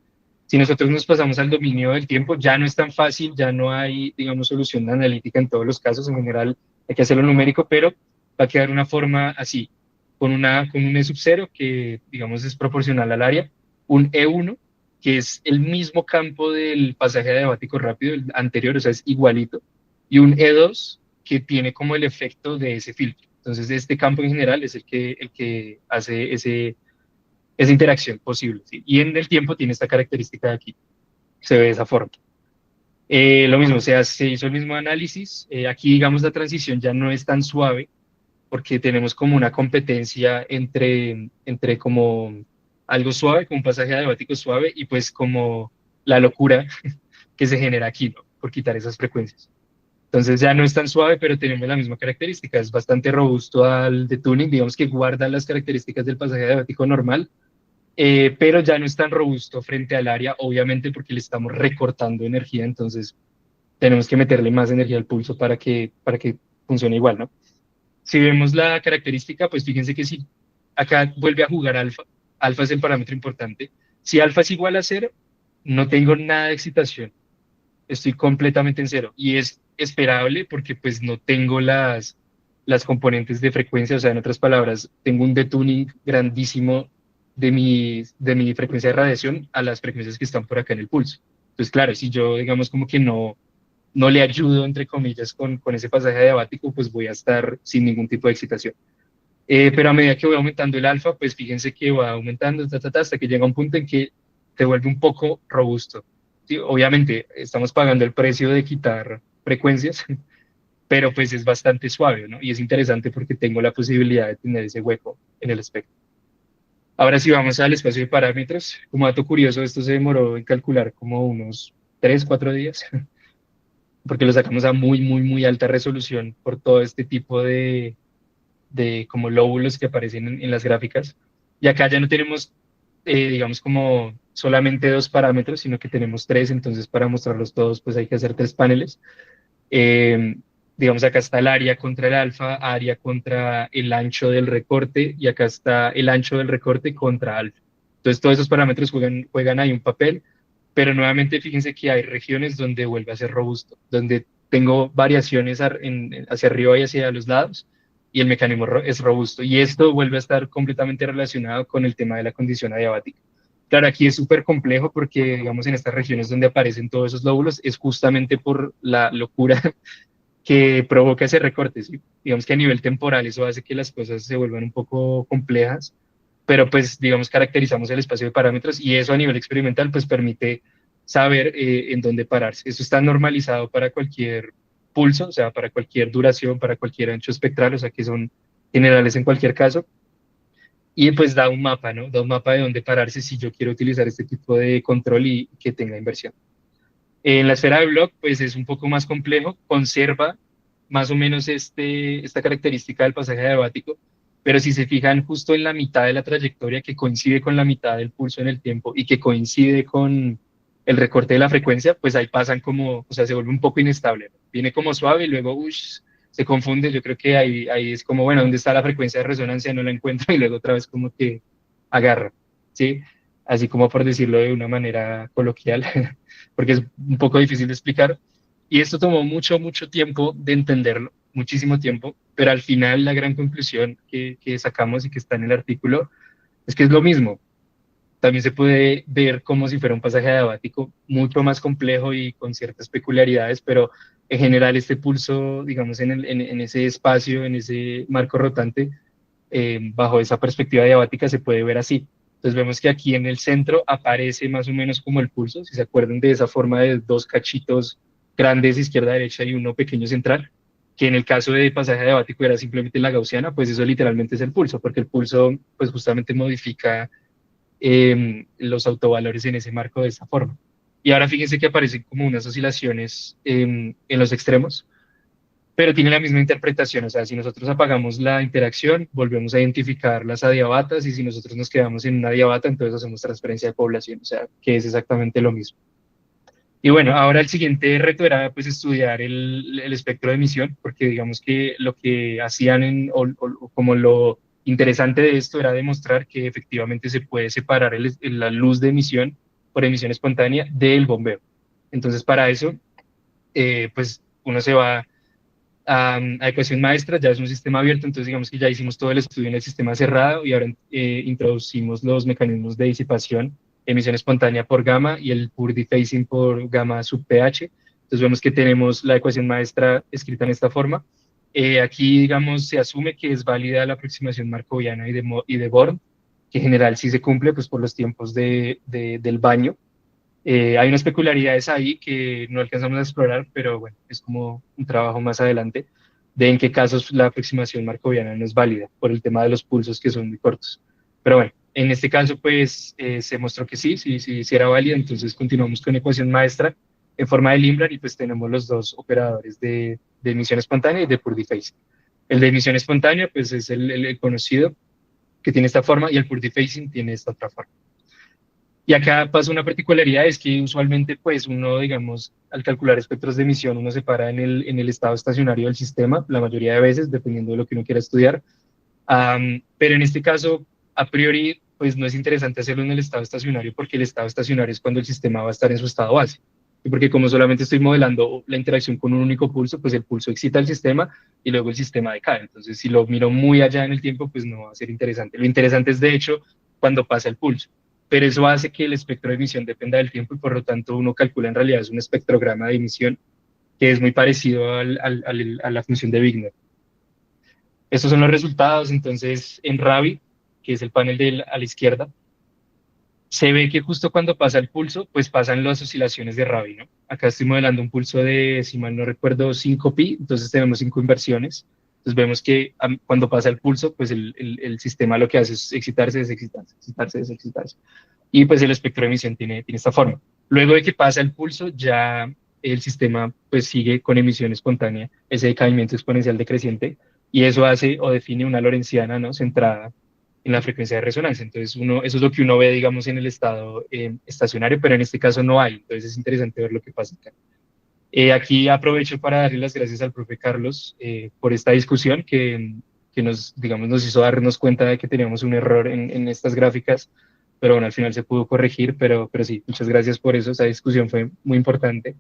Si nosotros nos pasamos al dominio del tiempo, ya no es tan fácil, ya no hay, digamos, solución analítica en todos los casos, en general hay que hacerlo numérico, pero va a quedar una forma así, con un E sub 0 que, digamos, es proporcional al área, un E1, que es el mismo campo del pasaje adiabático rápido, el anterior, o sea, es igualito, y un E2 que tiene como el efecto de ese filtro. Entonces, este campo en general es el que hace esa interacción posible, ¿sí? Y en el tiempo tiene esta característica de aquí, se ve de esa forma. Lo mismo, o sea, se hizo el mismo análisis. Aquí, digamos, la transición ya no es tan suave porque tenemos como una competencia entre como algo suave, como un pasaje adiabático suave, y pues como la locura que se genera aquí, ¿no? Por quitar esas frecuencias. Entonces ya no es tan suave, pero tenemos la misma característica. Es bastante robusto al de tuning, digamos que guarda las características del pasaje adiabático normal, pero ya no es tan robusto frente al área, obviamente porque le estamos recortando energía, entonces tenemos que meterle más energía al pulso para que funcione igual, ¿no? Si vemos la característica, pues fíjense que si acá vuelve a jugar alfa, alfa es el parámetro importante. Si alfa es igual a cero, no tengo nada de excitación, estoy completamente en cero y es esperable porque pues no tengo las componentes de frecuencia, o sea, en otras palabras, tengo un detuning grandísimo de mi frecuencia de radiación a las frecuencias que están por acá en el pulso. Entonces, claro, si yo, digamos, como que no le ayudo, entre comillas, con ese pasaje adiabático, pues voy a estar sin ningún tipo de excitación. Pero a medida que voy aumentando el alfa, pues fíjense que va aumentando hasta que llega un punto en que se vuelve un poco robusto. Sí, obviamente estamos pagando el precio de quitar frecuencias, pero pues es bastante suave, ¿no? Y es interesante porque tengo la posibilidad de tener ese hueco en el espectro. Ahora sí vamos al espacio de parámetros. Como dato curioso, esto se demoró en calcular como unos 3, 4 días, porque lo sacamos a muy, muy, muy alta resolución por todo este tipo de como lóbulos que aparecen en las gráficas. Y acá ya no tenemos, digamos, como solamente dos parámetros, sino que tenemos tres, entonces para mostrarlos todos, pues hay que hacer tres paneles. Eh, digamos, acá está el área contra el alfa, área contra el ancho del recorte, y acá está el ancho del recorte contra alfa. Entonces, todos esos parámetros juegan ahí un papel, pero nuevamente fíjense que hay regiones donde vuelve a ser robusto, donde tengo variaciones hacia arriba y hacia los lados, y el mecanismo es robusto. Y esto vuelve a estar completamente relacionado con el tema de la condición adiabática. Claro, aquí es súper complejo porque, digamos, en estas regiones donde aparecen todos esos lóbulos es justamente por la locura que provoca ese recorte, ¿sí? Digamos que a nivel temporal eso hace que las cosas se vuelvan un poco complejas, pero pues, digamos, caracterizamos el espacio de parámetros y eso a nivel experimental pues permite saber en dónde pararse. Eso está normalizado para cualquier pulso, o sea, para cualquier duración, para cualquier ancho espectral, o sea, que son generales en cualquier caso. Y pues da un mapa, ¿no? Da un mapa de dónde pararse si yo quiero utilizar este tipo de control y que tenga inversión. En la esfera de Bloch, pues es un poco más complejo, conserva más o menos esta característica del pasaje adiabático, pero si se fijan justo en la mitad de la trayectoria que coincide con la mitad del pulso en el tiempo y que coincide con el recorte de la frecuencia, pues ahí pasan como, o sea, se vuelve un poco inestable, ¿no? Viene como suave y luego, se confunde. Yo creo que ahí es como, bueno, ¿dónde está la frecuencia de resonancia? No la encuentro y luego otra vez como que agarra, ¿sí? Así como por decirlo de una manera coloquial, porque es un poco difícil de explicar. Y esto tomó mucho, mucho tiempo de entenderlo, muchísimo tiempo, pero al final la gran conclusión que sacamos y que está en el artículo es que es lo mismo. también se puede ver como si fuera un pasaje adiabático mucho más complejo y con ciertas peculiaridades, pero en general este pulso, digamos, en ese espacio, en ese marco rotante, bajo esa perspectiva diabática se puede ver así. Entonces vemos que aquí en el centro aparece más o menos como el pulso, si se acuerdan de esa forma de dos cachitos grandes, izquierda-derecha y uno pequeño central, que en el caso de pasaje diabático era simplemente la gaussiana, pues eso literalmente es el pulso, porque el pulso pues justamente modifica los autovalores en ese marco de esta forma. Y ahora fíjense que aparecen como unas oscilaciones en los extremos, pero tiene la misma interpretación. O sea, si nosotros apagamos la interacción, volvemos a identificar las adiabatas, y si nosotros nos quedamos en una adiabata, entonces hacemos transferencia de población, o sea, que es exactamente lo mismo. Y bueno, ahora el siguiente reto era pues estudiar el espectro de emisión, porque digamos que lo que hacían o como lo interesante de esto era demostrar que efectivamente se puede separar la luz de emisión por emisión espontánea del bombeo. Entonces para eso, pues uno se va a ecuación maestra, ya es un sistema abierto, entonces digamos que ya hicimos todo el estudio en el sistema cerrado y ahora introducimos los mecanismos de disipación, emisión espontánea por gamma y el pure dephasing por gamma sub pH. Entonces vemos que tenemos la ecuación maestra escrita en esta forma. Aquí, digamos, se asume que es válida la aproximación markoviana y de Born, que en general sí se cumple pues, por los tiempos del baño. Hay unas peculiaridades ahí que no alcanzamos a explorar, pero bueno, es como un trabajo más adelante de en qué casos la aproximación markoviana no es válida por el tema de los pulsos que son muy cortos. Pero bueno, en este caso pues se mostró que sí era válida, entonces continuamos con ecuación maestra en forma de Limrad y pues tenemos los dos operadores de emisión espontánea y de pure dephasing. El de emisión espontánea pues es el conocido que tiene esta forma y el pure dephasing tiene esta otra forma. Y acá pasa una particularidad, es que usualmente pues uno, digamos, al calcular espectros de emisión, uno se para en el estado estacionario del sistema, la mayoría de veces, dependiendo de lo que uno quiera estudiar. Pero en este caso, a priori, pues no es interesante hacerlo en el estado estacionario porque el estado estacionario es cuando el sistema va a estar en su estado base. Y porque como solamente estoy modelando la interacción con un único pulso, pues el pulso excita el sistema y luego el sistema decae. Entonces, si lo miro muy allá en el tiempo, pues no va a ser interesante. Lo interesante es, de hecho, cuando pasa el pulso. Pero eso hace que el espectro de emisión dependa del tiempo y por lo tanto uno calcula en realidad es un espectrograma de emisión que es muy parecido a la función de Wigner. Estos son los resultados. Entonces, en Rabi, que es el panel a la izquierda, se ve que justo cuando pasa el pulso, pues pasan las oscilaciones de Rabi, ¿no? Acá estoy modelando un pulso de, si mal no recuerdo, 5pi, entonces tenemos 5 inversiones. Entonces vemos que cuando pasa el pulso, pues el sistema lo que hace es excitarse, desexcitarse, excitarse, desexcitarse. Y pues el espectro de emisión tiene esta forma. Luego de que pasa el pulso, ya el sistema pues sigue con emisión espontánea, ese decaimiento exponencial decreciente, y eso hace o define una lorentziana, ¿no? Centrada en la frecuencia de resonancia. Entonces, eso es lo que uno ve, digamos, en el estado estacionario, pero en este caso no hay. Entonces, es interesante ver lo que pasa acá. Aquí aprovecho para darle las gracias al profe Carlos por esta discusión que nos, digamos, nos hizo darnos cuenta de que teníamos un error en estas gráficas, pero bueno, al final se pudo corregir, pero sí, muchas gracias por eso. Esa discusión fue muy importante.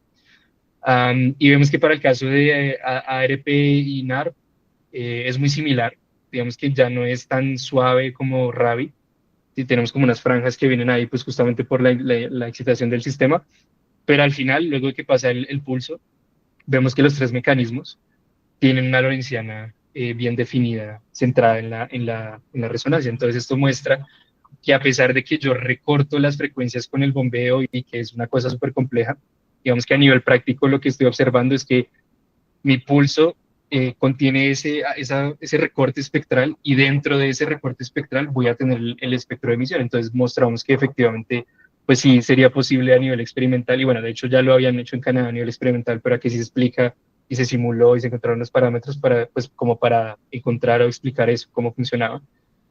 Y vemos que para el caso de ARP y NARP es muy similar. Digamos que ya no es tan suave como Rabi. Sí, tenemos como unas franjas que vienen ahí, pues justamente por la excitación del sistema, pero al final, luego de que pasa el pulso, vemos que los tres mecanismos tienen una lorentziana bien definida, centrada en la resonancia. Entonces, esto muestra que a pesar de que yo recorto las frecuencias con el bombeo y que es una cosa súper compleja, digamos que a nivel práctico lo que estoy observando es que mi pulso contiene ese recorte espectral y dentro de ese recorte espectral voy a tener el espectro de emisión. Entonces mostramos que efectivamente, pues sí, sería posible a nivel experimental y bueno, de hecho ya lo habían hecho en Canadá a nivel experimental, pero aquí sí se explica y se simuló y se encontraron los parámetros para, pues, como para encontrar o explicar eso, cómo funcionaba.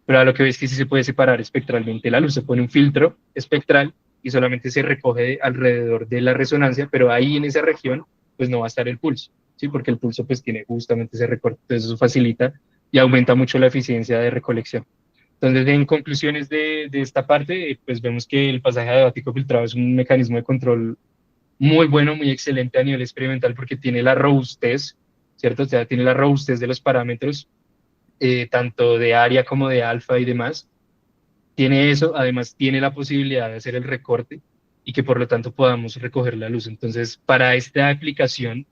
Pero a lo que ves que sí se puede separar espectralmente la luz, se pone un filtro espectral y solamente se recoge alrededor de la resonancia, pero ahí en esa región pues no va a estar el pulso. ¿Sí? Porque el pulso pues tiene justamente ese recorte, entonces eso facilita y aumenta mucho la eficiencia de recolección. Entonces, en conclusiones de esta parte, pues vemos que el pasaje adiabático filtrado es un mecanismo de control muy bueno, muy excelente a nivel experimental porque tiene la robustez, ¿cierto? O sea, tiene la robustez de los parámetros, tanto de área como de alfa y demás. tiene eso, además tiene la posibilidad de hacer el recorte y que por lo tanto podamos recoger la luz. Entonces, para esta aplicación,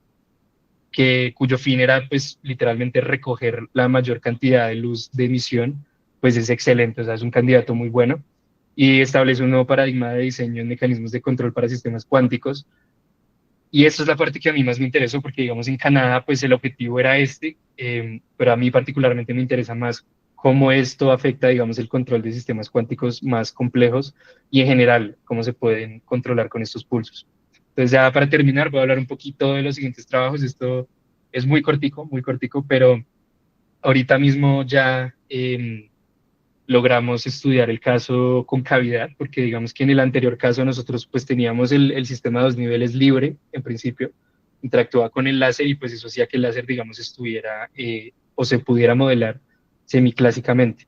cuyo fin era pues literalmente recoger la mayor cantidad de luz de emisión, pues es excelente, o sea, es un candidato muy bueno y establece un nuevo paradigma de diseño en mecanismos de control para sistemas cuánticos. Y esta es la parte que a mí más me interesó porque, digamos, en Canadá, pues el objetivo era este, pero a mí particularmente me interesa más cómo esto afecta, digamos, el control de sistemas cuánticos más complejos y en general cómo se pueden controlar con estos pulsos. Entonces, ya para terminar, voy a hablar un poquito de los siguientes trabajos. Esto es muy cortico, pero ahorita mismo ya logramos estudiar el caso con cavidad, porque digamos que en el anterior caso nosotros pues teníamos el sistema de dos niveles libre, en principio, interactuaba con el láser y pues eso hacía que el láser, digamos, estuviera o se pudiera modelar semiclásicamente.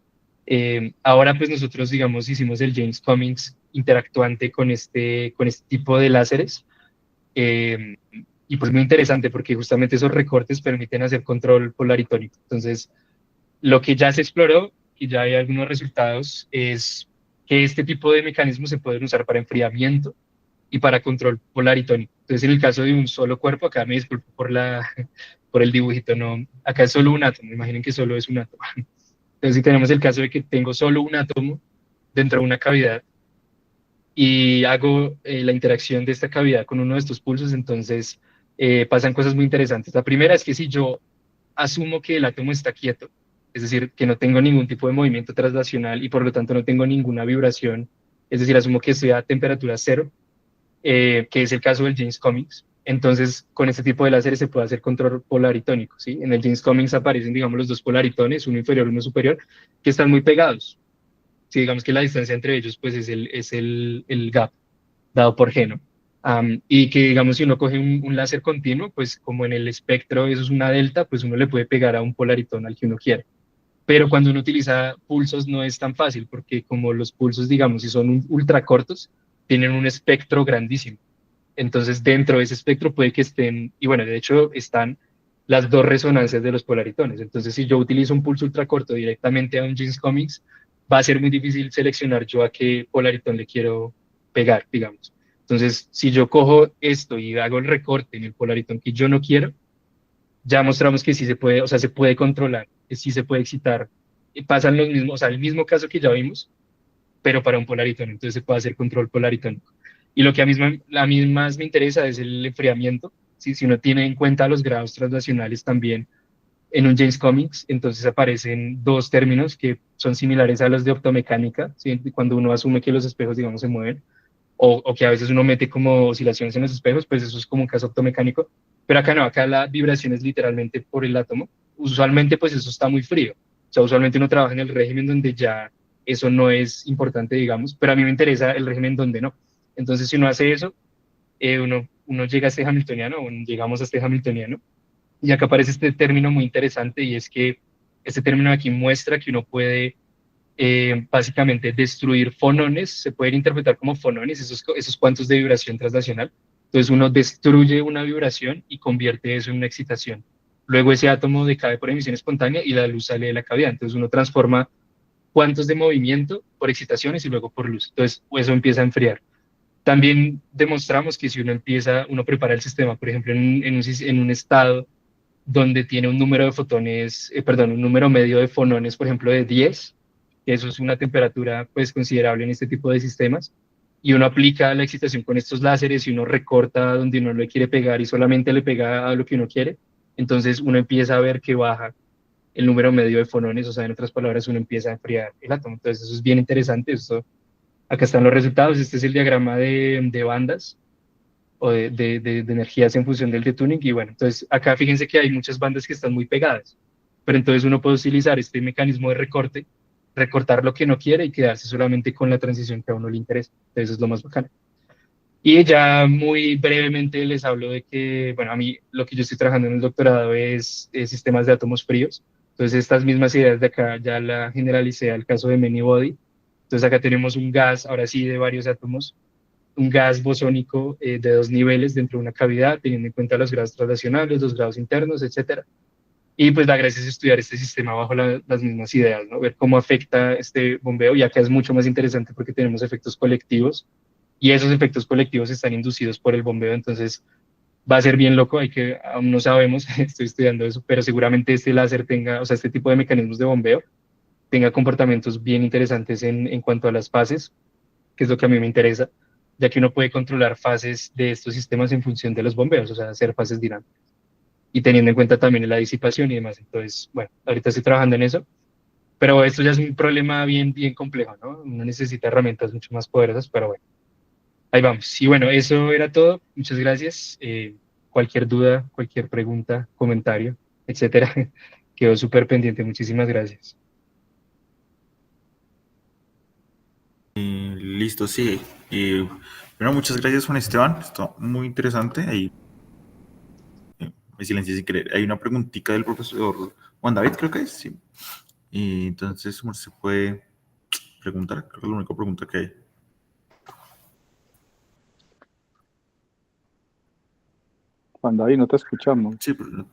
Ahora pues nosotros, digamos, hicimos el James Cummings interactuante con este tipo de láseres. eh, y pues muy interesante porque justamente esos recortes permiten hacer control polaritónico. Entonces, lo que ya se exploró y ya hay algunos resultados es que este tipo de mecanismos se pueden usar para enfriamiento y para control polaritónico. Entonces, en el caso de un solo cuerpo, acá me disculpo por por el dibujito, no, acá es solo un átomo, imaginen que solo es un átomo. Entonces, si tenemos el caso de que tengo solo un átomo dentro de una cavidad y hago la interacción de esta cavidad con uno de estos pulsos, entonces pasan cosas muy interesantes. La primera es que si yo asumo que el átomo está quieto, es decir, que no tengo ningún tipo de movimiento traslacional y por lo tanto no tengo ninguna vibración, es decir, asumo que estoy a temperatura cero, que es el caso del James Cummings. Entonces, con este tipo de láseres se puede hacer control polaritónico, ¿sí? En el James Cummings aparecen, digamos, los dos polaritones, uno inferior y uno superior, que están muy pegados. Sí, digamos que la distancia entre ellos, pues, es el gap dado por G, ¿no? Y que, digamos, si uno coge un láser continuo, pues como en el espectro eso es una delta, pues uno le puede pegar a un polaritón al que uno quiera. Pero cuando uno utiliza pulsos no es tan fácil, porque como los pulsos, digamos, si son ultra cortos, tienen un espectro grandísimo. Entonces, dentro de ese espectro puede que estén, y bueno, de hecho están las dos resonancias de los polaritones. Entonces, si yo utilizo un pulso ultracorto directamente a un James Comics, va a ser muy difícil seleccionar yo a qué polaritón le quiero pegar, digamos. Entonces, si yo cojo esto y hago el recorte en el polaritón que yo no quiero, ya mostramos que sí se puede, o sea, se puede controlar, que sí se puede excitar. Y pasan los mismos, o sea, el mismo caso que ya vimos, pero para un polaritón, entonces se puede hacer control polaritónico. Y lo que a mí más me interesa es el enfriamiento, ¿sí? Si uno tiene en cuenta los grados translacionales también en un James Comics, entonces aparecen dos términos que son similares a los de optomecánica, ¿sí? Cuando uno asume que los espejos, digamos, se mueven, o que a veces uno mete como oscilaciones en los espejos, pues eso es como un caso optomecánico, pero acá no, acá la vibración es literalmente por el átomo. Usualmente pues eso está muy frío, o sea, usualmente uno trabaja en el régimen donde ya eso no es importante, digamos, pero a mí me interesa el régimen donde no. Entonces, si uno hace eso, uno llega a este hamiltoniano, o llegamos a este hamiltoniano, y acá aparece este término muy interesante, y es que este término aquí muestra que uno puede básicamente destruir fonones, se pueden interpretar como fonones, esos cuantos de vibración translacional. Entonces uno destruye una vibración y convierte eso en una excitación. Luego ese átomo decae por emisión espontánea y la luz sale de la cavidad. Entonces uno transforma cuantos de movimiento por excitaciones y luego por luz. Entonces eso empieza a enfriar. También demostramos que si uno prepara el sistema, por ejemplo, en un estado donde tiene un número de fotones, perdón, un número medio de fonones, por ejemplo, de 10, que eso es una temperatura pues considerable en este tipo de sistemas, y uno aplica la excitación con estos láseres y uno recorta donde uno le quiere pegar y solamente le pega a lo que uno quiere, entonces uno empieza a ver que baja el número medio de fonones, o sea, en otras palabras, uno empieza a enfriar el átomo. Entonces eso es bien interesante, acá están los resultados, este es el diagrama de bandas o de energías en función del detuning. Y bueno, entonces acá fíjense que hay muchas bandas que están muy pegadas, pero entonces uno puede utilizar este mecanismo de recorte, recortar lo que no quiere y quedarse solamente con la transición que a uno le interesa. Entonces eso es lo más bacano. Y ya muy brevemente les hablo de que, bueno, a mí lo que yo estoy trabajando en el doctorado es sistemas de átomos fríos. Entonces estas mismas ideas de acá ya la generalicé al caso de Many Body. Entonces acá tenemos un gas, ahora sí, de varios átomos, un gas bosónico de dos niveles dentro de una cavidad, teniendo en cuenta los grados translacionales, los grados internos, etcétera. Y pues la gracia es estudiar este sistema bajo las mismas ideas, ¿no? Ver cómo afecta este bombeo, ya que es mucho más interesante porque tenemos efectos colectivos y esos efectos colectivos están inducidos por el bombeo, entonces va a ser bien loco, aún no sabemos, estoy estudiando eso, pero seguramente este láser tenga, o sea, este tipo de mecanismos de bombeo tenga comportamientos bien interesantes en cuanto a las fases, que es lo que a mí me interesa, ya que uno puede controlar fases de estos sistemas en función de los bombeos, o sea, hacer fases dinámicas y teniendo en cuenta también la disipación y demás. Entonces, bueno, ahorita estoy trabajando en eso, pero esto ya es un problema bien, bien complejo, ¿no? Uno necesita herramientas mucho más poderosas, pero bueno, ahí vamos. Y bueno, eso era todo. Muchas gracias. Cualquier duda, cualquier pregunta, comentario, etcétera, quedo súper pendiente. Muchísimas gracias. Listo, sí. Bueno, muchas gracias, Juan Esteban. Esto muy interesante. Ahí me silencié sin querer. Hay una preguntita del profesor Juan David, creo que es, sí. Y entonces, ¿cómo se puede preguntar? Creo que es la única pregunta que hay. Juan David, no te escuchamos. Sí, pero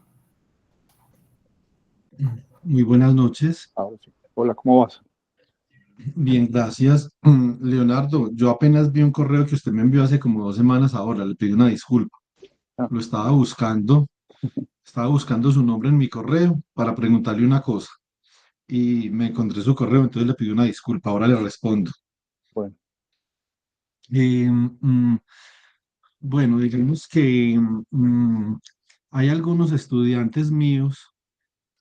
Muy buenas noches. Ahora sí. Hola, ¿cómo vas? Bien, gracias. Leonardo, yo apenas vi un correo que usted me envió hace como 2 semanas ahora. Le pido una disculpa. Ah, Lo estaba buscando su nombre en mi correo para preguntarle una cosa y me encontré su correo, entonces le pido una disculpa. Ahora le respondo. bueno, Eh, mm, bueno, digamos que hay algunos estudiantes míos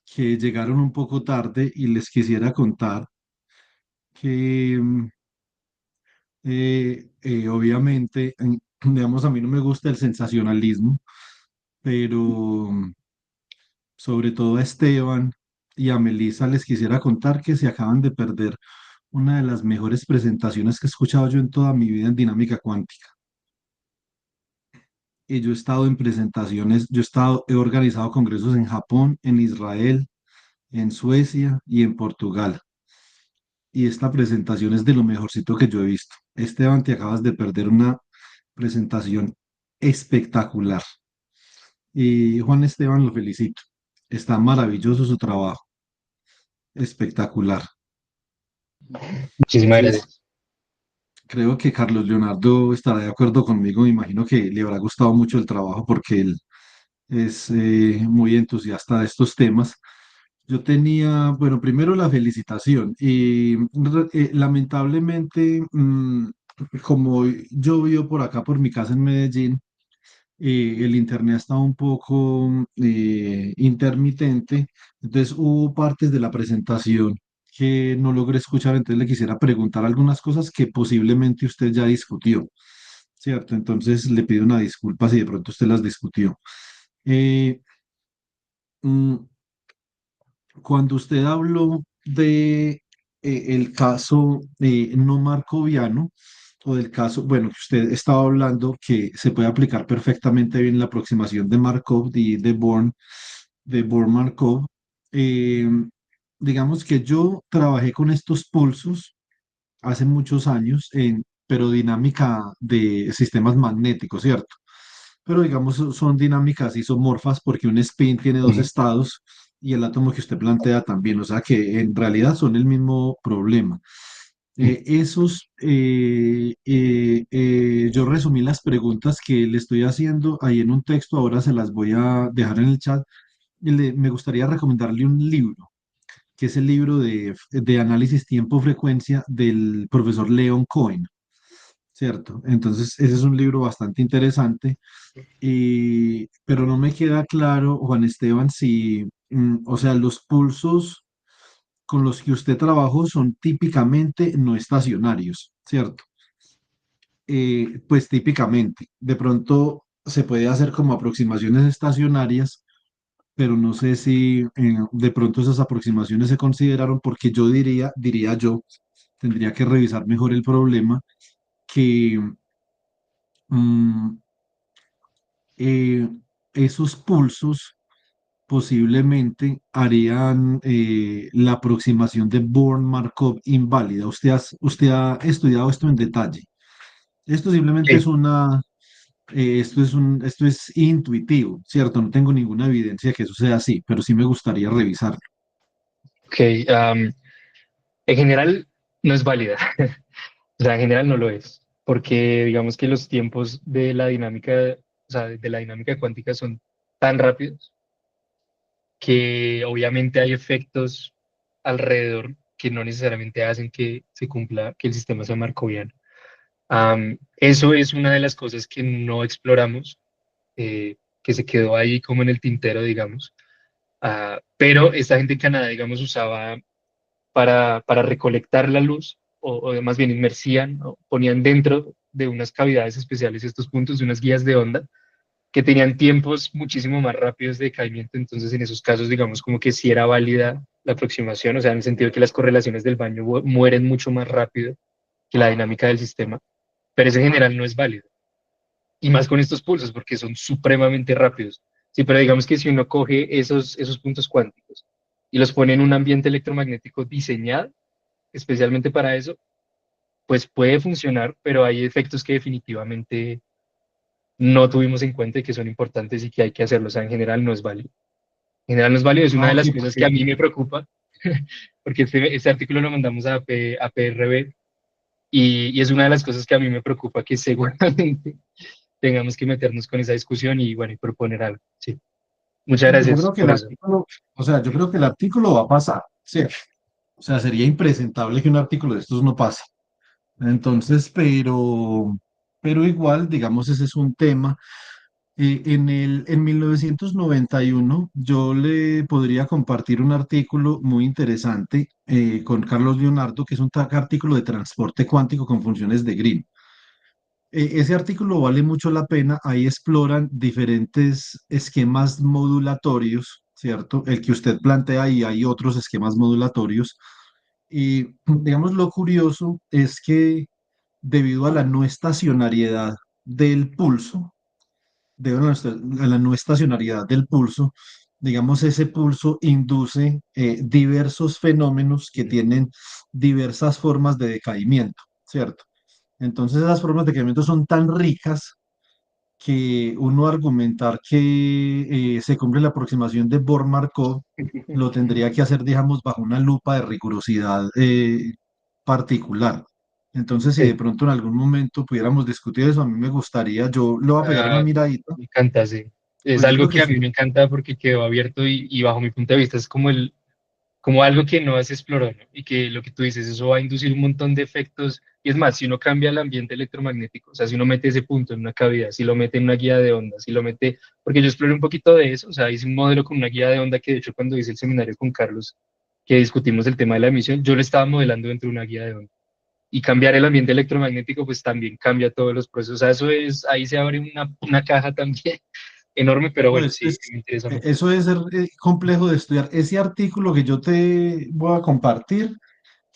que llegaron un poco tarde y les quisiera contar que obviamente, digamos, a mí no me gusta el sensacionalismo, pero sobre todo a Esteban y a Melissa les quisiera contar que se acaban de perder una de las mejores presentaciones que he escuchado yo en toda mi vida en dinámica cuántica. Y yo he estado en presentaciones, he organizado congresos en Japón, en Israel, en Suecia y en Portugal. Y esta presentación es de lo mejorcito que yo he visto. Esteban, te acabas de perder una presentación espectacular. Y Juan Esteban, lo felicito. Está maravilloso su trabajo, espectacular. Muchísimas Entonces, gracias. creo que Carlos Leonardo estará de acuerdo conmigo. Me imagino que le habrá gustado mucho el trabajo porque él es muy entusiasta de estos temas. Yo tenía, bueno, primero la felicitación y lamentablemente, como yo vivo por acá, por mi casa en Medellín, el internet estaba un poco intermitente, entonces hubo partes de la presentación que no logré escuchar, entonces le quisiera preguntar algunas cosas que posiblemente usted ya discutió, ¿cierto? Entonces le pido una disculpa si de pronto usted las discutió. Eh, mm, Cuando usted habló de el caso no marcoviano, o del caso, bueno, que usted estaba hablando que se puede aplicar perfectamente bien la aproximación de Markov y de Born-Markov. eh, digamos que yo trabajé con estos pulsos hace muchos años pero dinámica de sistemas magnéticos, ¿cierto? Pero digamos, son dinámicas isomorfas porque un spin tiene dos Ujú. estados y el átomo que usted plantea también, o sea que en realidad son el mismo problema. Yo resumí las preguntas que le estoy haciendo ahí en un texto, ahora se las voy a dejar en el chat. Me gustaría recomendarle un libro, que es el libro de análisis tiempo-frecuencia del profesor Leon Cohen, ¿cierto? Entonces, ese es un libro bastante interesante, pero no me queda claro, Juan Esteban, si, o sea, los pulsos con los que usted trabajó son típicamente no estacionarios, ¿cierto? Pues típicamente, de pronto se puede hacer como aproximaciones estacionarias, pero no sé si de pronto esas aproximaciones se consideraron porque diría yo, tendría que revisar mejor el problema, que mm, eh, esos pulsos posiblemente harían la aproximación de Born-Markov inválida. Usted ha estudiado esto en detalle. Esto simplemente es Sí, una esto es intuitivo, ¿cierto? No tengo ninguna evidencia que eso sea así, pero sí me gustaría revisarlo. Ok, en general no es válida. O sea, en general no lo es, porque digamos que los tiempos de la dinámica, o sea, de la dinámica cuántica son tan rápidos que obviamente hay efectos alrededor que no necesariamente hacen que se cumpla, que el sistema sea markoviano. Eso es una de las cosas que no exploramos, que se quedó ahí como en el tintero, digamos. Pero esta gente en Canadá, digamos, usaba para recolectar la luz, o más bien inmersían, o ponían dentro de unas cavidades especiales estos puntos de unas guías de onda que tenían tiempos muchísimo más rápidos de decaimiento. Entonces, en esos casos, digamos, como que sí era válida la aproximación, o sea, en el sentido de que las correlaciones del baño mueren mucho más rápido que la dinámica del sistema, pero eso en general no es válido. Y más con estos pulsos, porque son supremamente rápidos. Sí, pero digamos que si uno coge esos puntos cuánticos y los pone en un ambiente electromagnético diseñado especialmente para eso, pues puede funcionar, pero hay efectos que definitivamente no tuvimos en cuenta y que son importantes y que hay que hacerlo. O sea, en general no es válido. En general no es válido, es una Ah, de ok, las cosas que porque a mí me preocupa, porque este artículo lo mandamos a PRB y es una de las cosas que a mí me preocupa que seguramente tengamos que meternos con esa discusión y bueno, y proponer algo. Sí. Muchas yo gracias creo que por el eso. artículo, o sea, yo creo que el artículo va a pasar, sí. O sea, sería impresentable que un artículo de estos no pase. Entonces, pero igual, digamos, ese es un tema. En 1991 yo le podría compartir un artículo muy interesante con Carlos Leonardo, que es un artículo de transporte cuántico con funciones de Green. Ese artículo vale mucho la pena, ahí exploran diferentes esquemas modulatorios, ¿cierto? El que usted plantea y hay otros esquemas modulatorios. Y digamos, lo curioso es que debido a la no estacionariedad del pulso, a la no estacionariedad del pulso, digamos, ese pulso induce diversos fenómenos que tienen diversas formas de decaimiento, ¿cierto? Entonces esas formas de decaimiento son tan ricas que uno argumentar que se cumple la aproximación de Born-Markov lo tendría que hacer, digamos, bajo una lupa de rigurosidad particular. Entonces, si de Sí. pronto en algún momento pudiéramos discutir eso, a mí me gustaría, yo le voy a pegar una Ah, miradita, me encanta, sí. Es pues yo algo creo que que a sí. mí me encanta porque quedó abierto y bajo mi punto de vista es como como algo que no se exploró, ¿no? Y que lo que tú dices, eso va a inducir un montón de efectos. Y es más, si uno cambia el ambiente electromagnético, o sea, si uno mete ese punto en una cavidad, si lo mete en una guía de onda, si lo mete, porque yo exploré un poquito de eso, o sea, hice un modelo con una guía de onda que de hecho cuando hice el seminario con Carlos, que discutimos el tema de la emisión, yo lo estaba modelando dentro de una guía de onda. Y cambiar el ambiente electromagnético, pues también cambia todos los procesos. O sea, eso es, ahí se abre una caja también enorme, pero No, bueno, sí, me interesa mucho. eso debe ser complejo de estudiar. Ese artículo que yo te voy a compartir,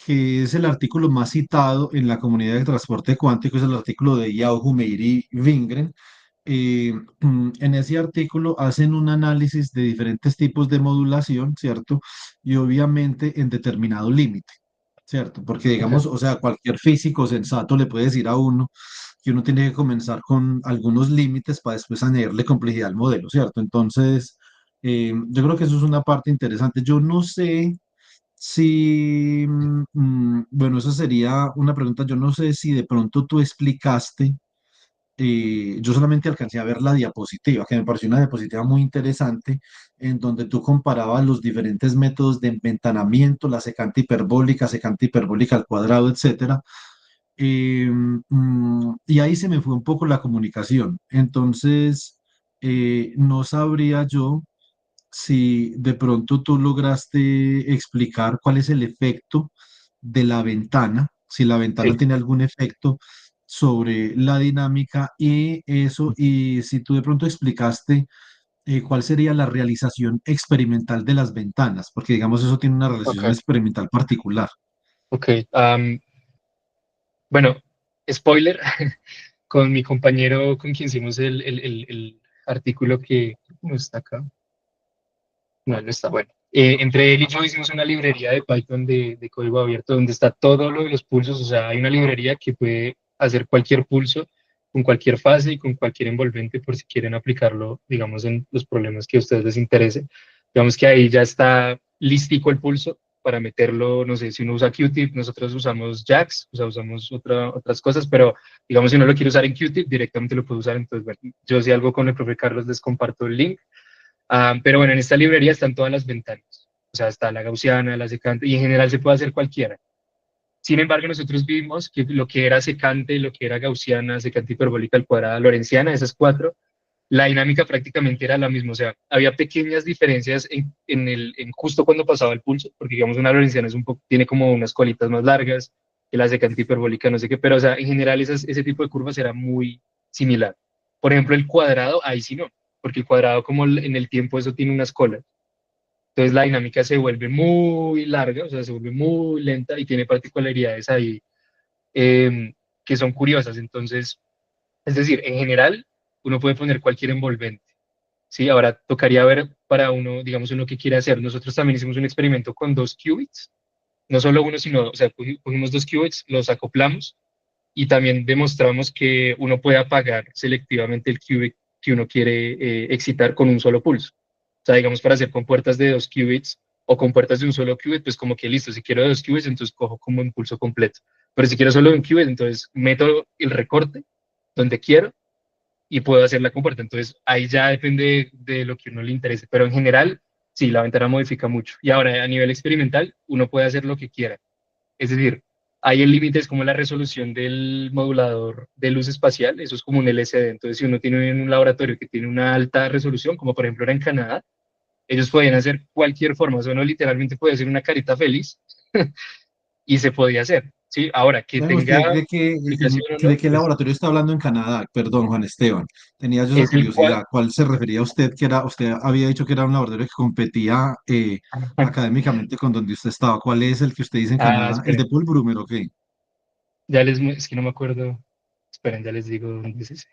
que es el artículo más citado en la comunidad de transporte cuántico, es el artículo de Yao, Humeiri y Wingren. En ese artículo hacen un análisis de diferentes tipos de modulación, ¿cierto? Y obviamente en determinado límite, ¿cierto? Porque Ok, digamos, o sea, cualquier físico sensato le puede decir a uno que uno tiene que comenzar con algunos límites para después añadirle complejidad al modelo, ¿cierto? Entonces, yo creo que eso es una parte interesante. Yo no sé si, bueno, esa sería una pregunta. Yo no sé si de pronto tú explicaste, yo solamente alcancé a ver la diapositiva, que me pareció una diapositiva muy interesante, en donde tú comparabas los diferentes métodos de enventanamiento, la secante hiperbólica al cuadrado, etcétera. Y ahí se me fue un poco la comunicación. Entonces, no sabría yo si de pronto tú lograste explicar cuál es el efecto de la ventana, si la ventana sí, tiene algún efecto sobre la dinámica y eso, y si tú de pronto explicaste cuál sería la realización experimental de las ventanas, porque digamos eso tiene una realización ok, experimental particular. ok. Bueno, spoiler, con mi compañero con quien hicimos el artículo que no está acá, no, no está bueno. Entre él y yo hicimos una librería de Python de código abierto donde está todo lo de los pulsos, o sea, hay una librería que puede hacer cualquier pulso con cualquier fase y con cualquier envolvente por si quieren aplicarlo, digamos, en los problemas que a ustedes les interese. Digamos que ahí ya está listico el pulso para meterlo, no sé, si uno usa Q-tip, nosotros usamos jacks, o sea, usamos otras cosas, pero digamos, si uno lo quiere usar en Q-tip, directamente lo puede usar. Entonces, bueno, yo si algo con el profe Carlos les comparto el link. Pero bueno, en esta librería están todas las ventanas. O sea, está la gaussiana, la secante, y en general se puede hacer cualquiera. Sin embargo, nosotros vimos que lo que era secante, lo que era gaussiana, secante hiperbólica al cuadrada, lorentziana, esas cuatro, la dinámica prácticamente era la misma. O sea, había pequeñas diferencias en justo cuando pasaba el pulso, porque digamos una lorentziana es un poco, tiene como unas colitas más largas, que la secante hiperbólica no sé qué, pero o sea, en general ese tipo de curvas era muy similar. Por ejemplo, el cuadrado, ahí sí no, porque el cuadrado como en el tiempo eso tiene unas colas. Entonces la dinámica se vuelve muy larga, o sea, se vuelve muy lenta y tiene particularidades ahí que son curiosas. Entonces, es decir, en general, uno puede poner cualquier envolvente. Sí, ahora tocaría ver para uno, digamos, uno que quiere hacer. Nosotros también hicimos un experimento con dos qubits, no solo uno, sino, o sea, cogimos dos qubits, los acoplamos y también demostramos que uno puede apagar selectivamente el qubit que uno quiere excitar con un solo pulso. O sea, digamos, para hacer con puertas de 2 qubits o con puertas de un solo qubit, pues como que listo, si quiero 2 qubits, entonces cojo como impulso completo. Pero si quiero solo un qubit, entonces meto el recorte donde quiero y puedo hacer la compuerta. Entonces ahí ya depende de lo que uno le interese. Pero en general, sí, la ventana modifica mucho. Y ahora a nivel experimental, uno puede hacer lo que quiera. Es decir, ahí el límite es como la resolución del modulador de luz espacial, eso es como un LCD. Entonces, si uno tiene un laboratorio que tiene una alta resolución, como por ejemplo era en Canadá, ellos podían hacer cualquier forma, o sea, uno literalmente podía hacer una carita feliz y se podía hacer, ¿sí? Ahora, que Bueno, tenga ¿usted cree que, aplicación o de no, qué pues laboratorio está hablando en Canadá? Perdón, Juan Esteban. Tenía yo esa es el cual... curiosidad. ¿Cuál se refería a usted que era? Usted había dicho que era un laboratorio que competía académicamente con donde usted estaba. ¿Cuál es el que usted dice en Ah, Canadá? ¿El de esperen, Paul Brumer o qué? es que no me acuerdo, esperen, ya les digo dónde es ese.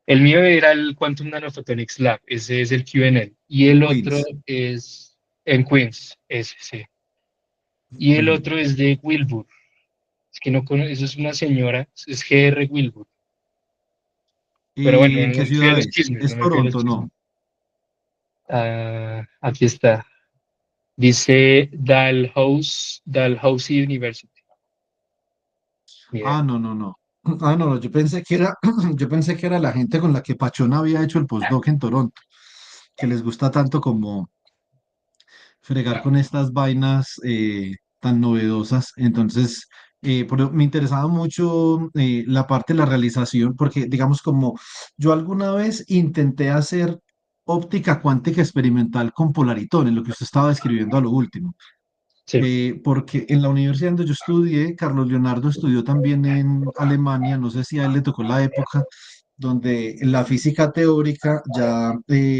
El mío era el Quantum Nanophotonics Lab, ese es el QNL. Y En el otro Queens. es en Queens, ese sí. Y el Mm. otro es de Wilbur. Es que no conozco, eso es una señora, es GR Wilbur. Pero bueno, ¿Y en no qué me fui a ciudad los es? chismes, no ¿Es me fui a los Toronto? chismes. No. Aquí está. Dice Dalhousie University. Mira. Ah, no, no, no. Ah, no, no, yo pensé que era, yo pensé que era la gente con la que Pachón había hecho el postdoc en Toronto, que les gusta tanto como fregar con estas vainas tan novedosas. Entonces, me interesaba mucho la parte de la realización, porque digamos como yo alguna vez intenté hacer óptica cuántica experimental con Polaritón, lo que usted estaba describiendo a lo último. Sí, Porque en la universidad donde yo estudié, Carlos Leonardo estudió también en Alemania, no sé si a él le tocó la época donde en la física teórica ya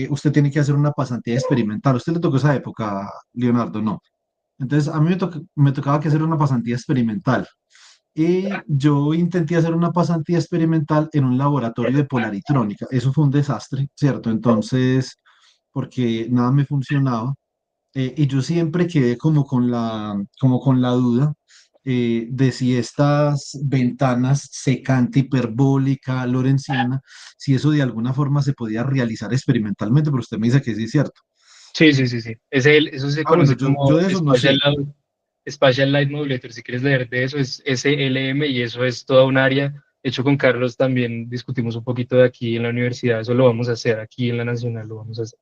usted tiene que hacer una pasantía experimental. ¿A usted le tocó esa época, Leonardo? No. Entonces, a mí me tocaba que hacer una pasantía experimental. Y yo intenté hacer una pasantía experimental en un laboratorio de polaritrónica. Eso fue un desastre, ¿cierto? Entonces, porque nada me funcionaba. Y yo siempre quedé como con la duda de si estas ventanas secante, hiperbólica, lorentziana, si eso de alguna forma se podía realizar experimentalmente, pero usted me dice que sí es cierto. sí, sí, sí, sí. Eso se Ah, bueno, conoce yo como de eso no sé. Spatial Light Modulator. Si quieres leer de eso, es SLM y eso es toda un área. De hecho, con Carlos también discutimos un poquito de aquí en la universidad. Eso lo vamos a hacer aquí en la Nacional, lo vamos a hacer.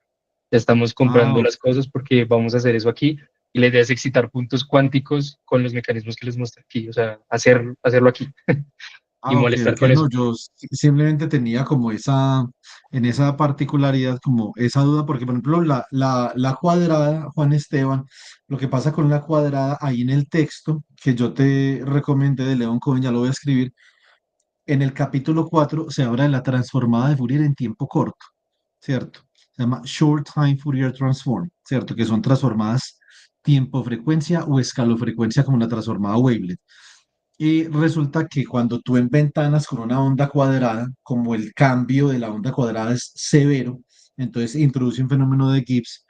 Ya estamos Ah, comprando ok. las cosas porque vamos a hacer eso aquí. Y la idea es excitar puntos cuánticos con los mecanismos que les mostré aquí. O sea, hacerlo aquí y Ok, molestar ok, con eso. no, yo simplemente tenía como en esa particularidad, como esa duda, porque por ejemplo, la cuadrada, Juan Esteban, lo que pasa con la cuadrada, ahí en el texto que yo te recomendé de León Cohen, ya lo voy a escribir, en el capítulo 4 se habla de la transformada de Fourier en tiempo corto, ¿cierto? Se llama Short Time Fourier Transform, ¿cierto? Que son transformadas tiempo-frecuencia o escalofrecuencia como la transformada wavelet. Y resulta que cuando tú en ventanas con una onda cuadrada, como el cambio de la onda cuadrada es severo, entonces introduce un fenómeno de Gibbs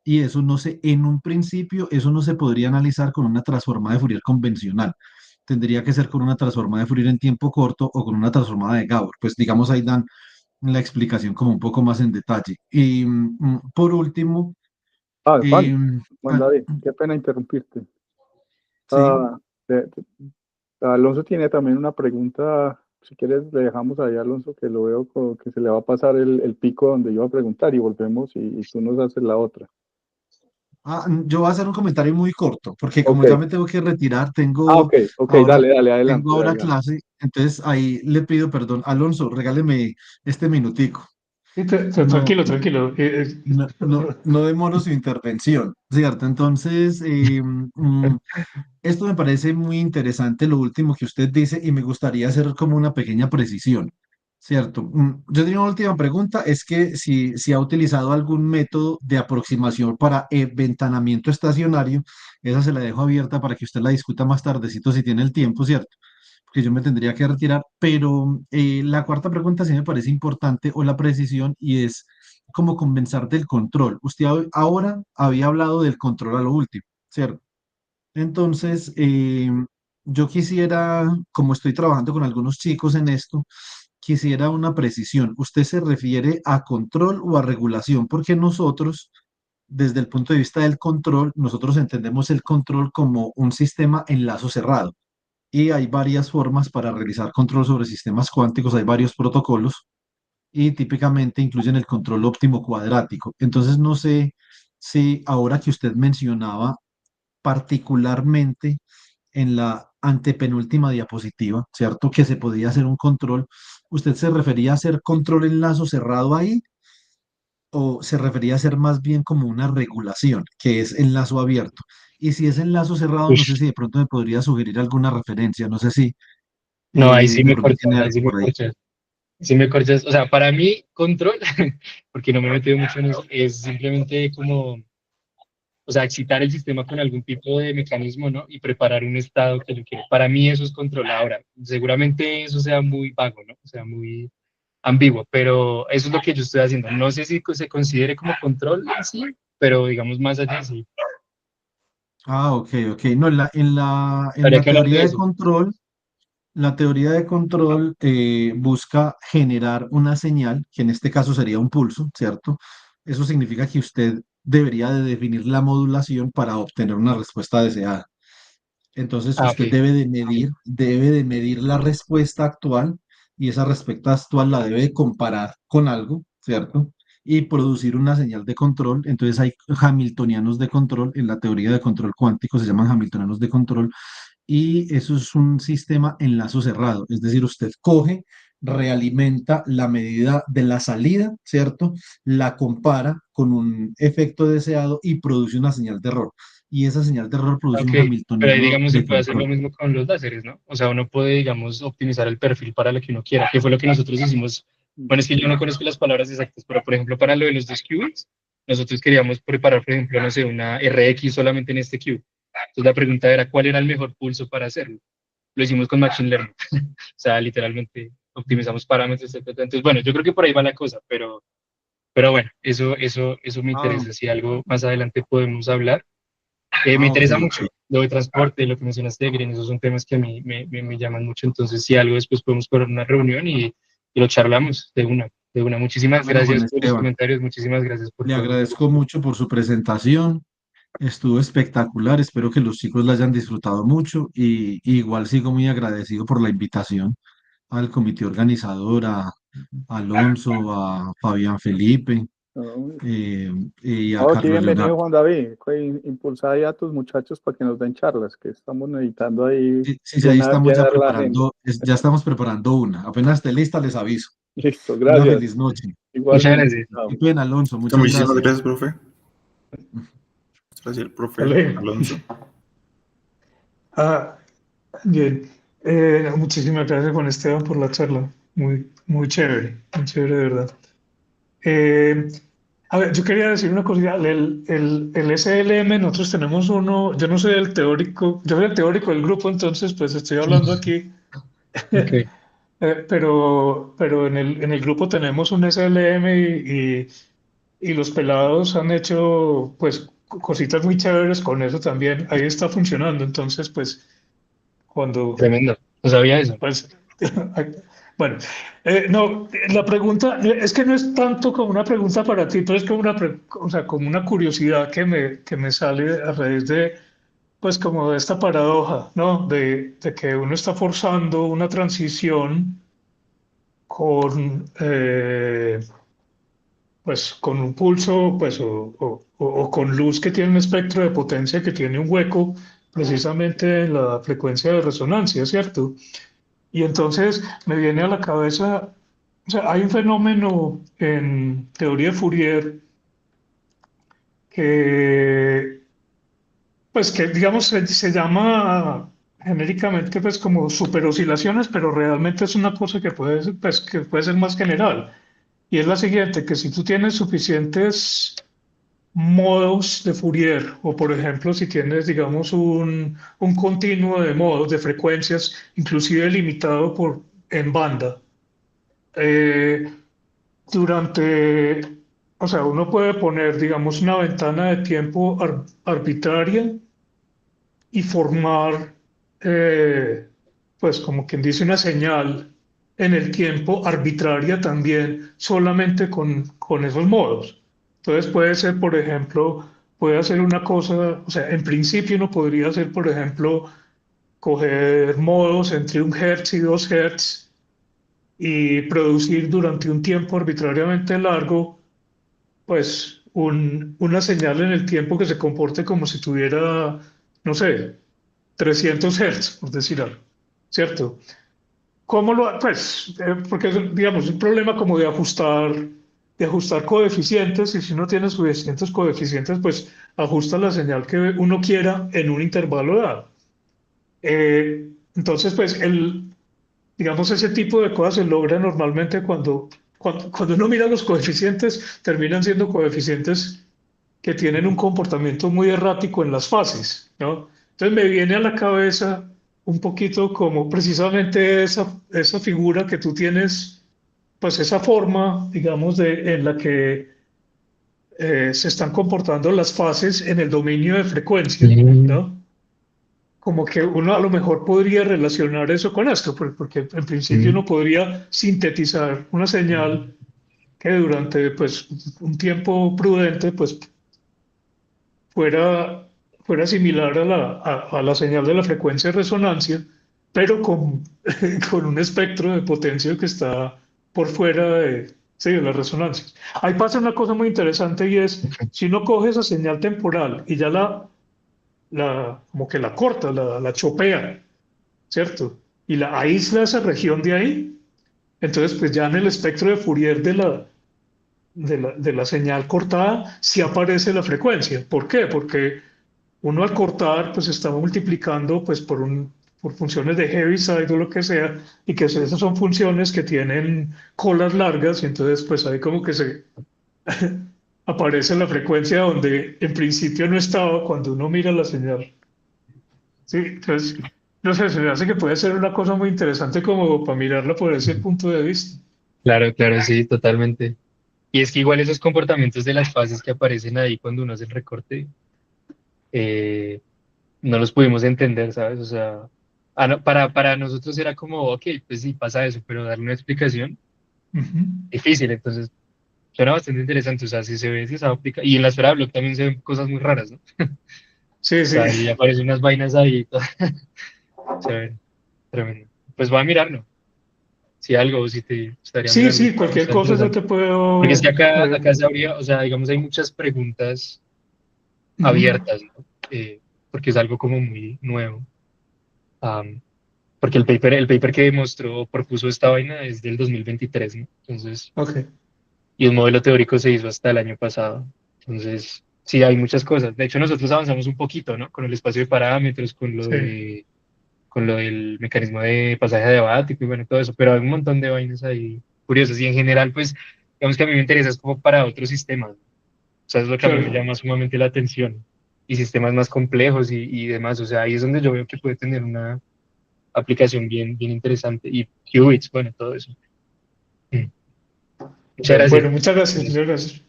y eso no se, en un principio, eso no se podría analizar con una transformada de Fourier convencional. tendría que ser con una transformada de Fourier en tiempo corto o con una transformada de Gauss. Pues digamos ahí dan la explicación como un poco más en detalle. Y por último, Ah, Juan, em, Juan ah, David, qué pena interrumpirte. sí. Ah, Alonso tiene también una pregunta. Si quieres, le dejamos ahí a Alonso que lo veo que se le va a pasar el pico donde iba a preguntar y volvemos y tú nos haces la otra. Yo voy a hacer un comentario muy corto, porque Ok. como ya me tengo que retirar, Ok, ok, ahora, dale, dale, tengo adelante, ahora dale, dale. clase, entonces ahí le pido perdón. Alonso, regáleme este minutico. Sí, No, tranquilo, tranquilo. no demoro su intervención, ¿cierto? Entonces, esto me parece muy interesante lo último que usted dice y me gustaría hacer como una pequeña precisión, ¿cierto? Yo tenía una última pregunta, es que si ha utilizado algún método de aproximación para ventanamiento estacionario, esa se la dejo abierta para que usted la discuta más tardecito si tiene el tiempo, ¿cierto? Porque yo me tendría que retirar, pero la cuarta pregunta sí me parece importante o la precisión y es como comenzar del control. Usted ahora había hablado del control a lo último, ¿cierto? Entonces, yo quisiera, como estoy trabajando con algunos chicos en esto, quisiera una precisión. ¿Usted se refiere a control o a regulación? Porque nosotros, desde el punto de vista del control, nosotros entendemos el control como un sistema en lazo cerrado. Y hay varias formas para realizar control sobre sistemas cuánticos, hay varios protocolos y típicamente incluyen el control óptimo cuadrático. Entonces, no sé si ahora que usted mencionaba particularmente en la antepenúltima diapositiva, ¿cierto? Que se podía hacer un control. ¿Usted se refería a hacer control en lazo cerrado ahí o se refería a hacer más bien como una regulación, que es en lazo abierto? Y si es en lazo cerrado, no sé Ush, si de pronto me podría sugerir alguna referencia, no sé si no, ahí sí de me pronto corchas, tiene ahí algo sí me por ahí. corchas. Sí me corchas, o sea, para mí control, porque no me he metido mucho en eso, es simplemente como, o sea, excitar el sistema con algún tipo de mecanismo, ¿no? Y preparar un estado que yo quiero. Para mí eso es control. Ahora, seguramente eso sea muy vago, ¿no? O sea, muy ambiguo, pero eso es lo que yo estoy haciendo. No sé si se considere como control en sí, pero digamos más allá sí. Ok, ok. No, en Habría la que hablar teoría de de eso. control. La teoría de control busca generar una señal, que en este caso sería un pulso, ¿cierto? Eso significa que usted debería de definir la modulación para obtener una respuesta deseada. Entonces, Ah, usted ok. debe de medir la respuesta actual y esa respuesta actual la debe de comparar con algo, ¿cierto? Y producir una señal de control. Entonces, hay hamiltonianos de control. En la teoría de control cuántico se llaman hamiltonianos de control y eso es un sistema en lazo cerrado, es decir, usted coge, realimenta la medida de la salida, ¿cierto? La compara con un efecto deseado y produce una señal de error. Y esa señal de error produce Ok, un pero ahí hamiltoniano digamos se de puede hacer lo control. mismo con los láseres, ¿no? O sea, uno puede, digamos, optimizar el perfil para lo que uno quiera, que fue lo que nosotros hicimos. Bueno, es que yo no conozco las palabras exactas, pero por ejemplo, para lo de los dos qubits, nosotros queríamos preparar, por ejemplo, no sé, una RX solamente en este qubit. Entonces la pregunta era, ¿cuál era el mejor pulso para hacerlo? Lo hicimos con Machine Learning. O sea, literalmente optimizamos parámetros, etcétera. Entonces, bueno, yo creo que por ahí va la cosa, pero bueno, eso me Ah, interesa. Si algo más adelante podemos hablar. Me ok, interesa ok. mucho lo de transporte, lo que mencionaste de Green, esos son temas que a mí me llaman mucho. Entonces, si algo después podemos poner una reunión y lo charlamos de una, de una. Muchísimas Bueno, Juan gracias por los Esteban, comentarios, muchísimas gracias por le todo. agradezco mucho por su presentación. Estuvo espectacular, espero que los chicos la hayan disfrutado mucho y igual sigo muy agradecido por la invitación al comité organizador, a Alonso, a Fabián Felipe No, eh, y a no, aquí Carlos bienvenido Leonardo. Juan David. Impulsa ahí a tus muchachos para que nos den charlas, que estamos necesitando ahí Sí, sí, sí, ahí estamos ya llenar la agenda. preparando, ya estamos preparando una. Apenas esté lista, les aviso. Listo, Una gracias. feliz noche. Muchas Igualmente. gracias. Qué Chao. pena, Alonso, muchas Muchísimas gracias. gracias, profe. Gracias, Hasta profe luego. Alonso. Ah, bien. Muchísimas gracias, Juan Esteban, por la charla. Muy chévere, de verdad. Eh, a ver, yo quería decir una cosita. El SLM, nosotros tenemos uno, yo no soy el teórico, yo soy el teórico del grupo, entonces pues estoy hablando aquí. Ok, Pero en el grupo tenemos un SLM y los pelados han hecho pues cositas muy chéveres con eso también. Ahí está funcionando. Entonces, pues cuando, Tremendo. No sabía eso. pues, bueno, no, la pregunta es que no es tanto como una pregunta para ti, pero es como o sea, como una curiosidad que me sale a raíz de, pues, como de esta paradoja, ¿no? De que uno está forzando una transición con, pues, con un pulso, pues, o con luz que tiene un espectro de potencia que tiene un hueco precisamente en la frecuencia de resonancia, ¿cierto? Y entonces me viene a la cabeza, o sea, hay un fenómeno en teoría de Fourier que, pues, que digamos se llama genéricamente pues como superoscilaciones, pero realmente es una cosa que puede, pues, que puede ser más general. Y es la siguiente, que si tú tienes suficientes modos de Fourier, o por ejemplo, si tienes, digamos, un continuo de modos, de frecuencias, inclusive limitado en banda, eh, durante, o sea, uno puede poner, digamos, una ventana de tiempo arbitraria y formar, pues como quien dice, una señal en el tiempo arbitraria también, solamente con esos modos. Entonces puede ser, por ejemplo, puede hacer una cosa, o sea, en principio uno podría hacer, por ejemplo, coger modos entre 1 Hz y 2 Hz y producir durante un tiempo arbitrariamente largo, pues una señal en el tiempo que se comporte como si tuviera, no sé, 300 Hz, por decir algo, ¿cierto? ¿Cómo pues, porque es, digamos, un problema como de ajustar coeficientes, y si uno tiene suficientes coeficientes, pues ajusta la señal que uno quiera en un intervalo dado. Entonces, pues, digamos, ese tipo de cosas se logra normalmente cuando uno mira los coeficientes, terminan siendo coeficientes que tienen un comportamiento muy errático en las fases, ¿no? Entonces me viene a la cabeza un poquito como precisamente esa figura que tú tienes, pues esa forma, digamos, en la que se están comportando las fases en el dominio de frecuencia, Mm, ¿no? Como que uno a lo mejor podría relacionar eso con esto, porque en principio mm, uno podría sintetizar una señal que durante pues, un tiempo prudente pues, fuera, fuera similar a la señal de la frecuencia de resonancia, pero con un espectro de potencia que está por fuera sí, de las resonancias. Ahí pasa una cosa muy interesante y es, si uno coge esa señal temporal y ya como que la corta, la chopea, ¿cierto? Y la aísla esa región de ahí, entonces pues ya en el espectro de Fourier de la señal cortada sí aparece la frecuencia. ¿Por qué? Porque uno al cortar pues está multiplicando pues por funciones de Heaviside o lo que sea, y que esas son funciones que tienen colas largas, y entonces pues ahí como que se aparece la frecuencia donde en principio no estaba cuando uno mira la señal. Sí, entonces, no sé, se me hace que puede ser una cosa muy interesante como para mirarla por ese ujú. punto de vista. Claro, claro, sí, totalmente. Y es que igual esos comportamientos de las fases que aparecen ahí cuando uno hace el recorte, eh, no los pudimos entender, ¿sabes? O sea, no, para nosotros era como, ok, pues sí, pasa eso, pero darle una explicación, Ujú. difícil. Entonces, suena bastante interesante. O sea, si se ve si esa óptica. Y en la esfera de Bloch también se ven cosas muy raras, ¿no? O Sí, sí. sea, ahí aparecen unas vainas ahí y todo. Se ven tremendo. Pues voy a mirarlo. Si algo, si te gustaría Sí, mirarlo, sí, cualquier está cosa yo interesante. te Porque es que puedo... acá se habría, o sea, digamos, hay muchas preguntas ujú. abiertas, ¿no? Porque es algo como muy nuevo. Am, porque el paper que demostró, propuso esta vaina es del 2023, ¿no? Entonces, Ok. y un modelo teórico se hizo hasta el año pasado. Entonces, sí, hay muchas cosas. De hecho, nosotros avanzamos un poquito, ¿no? Con el espacio de parámetros, Sí. con lo del mecanismo de pasaje adiabático y bueno, todo eso, pero hay un montón de vainas ahí curiosas y en general, pues, digamos que a mí me interesa es como para otros sistemas, ¿no? O sea, es lo que a mí me Claro. llama sumamente la atención y sistemas más complejos y demás, o sea, ahí es donde yo veo que puede tener una aplicación bien, bien interesante y qubits, bueno, todo eso. Mm. Muchas gracias. Bueno, muchas gracias, muchas gracias.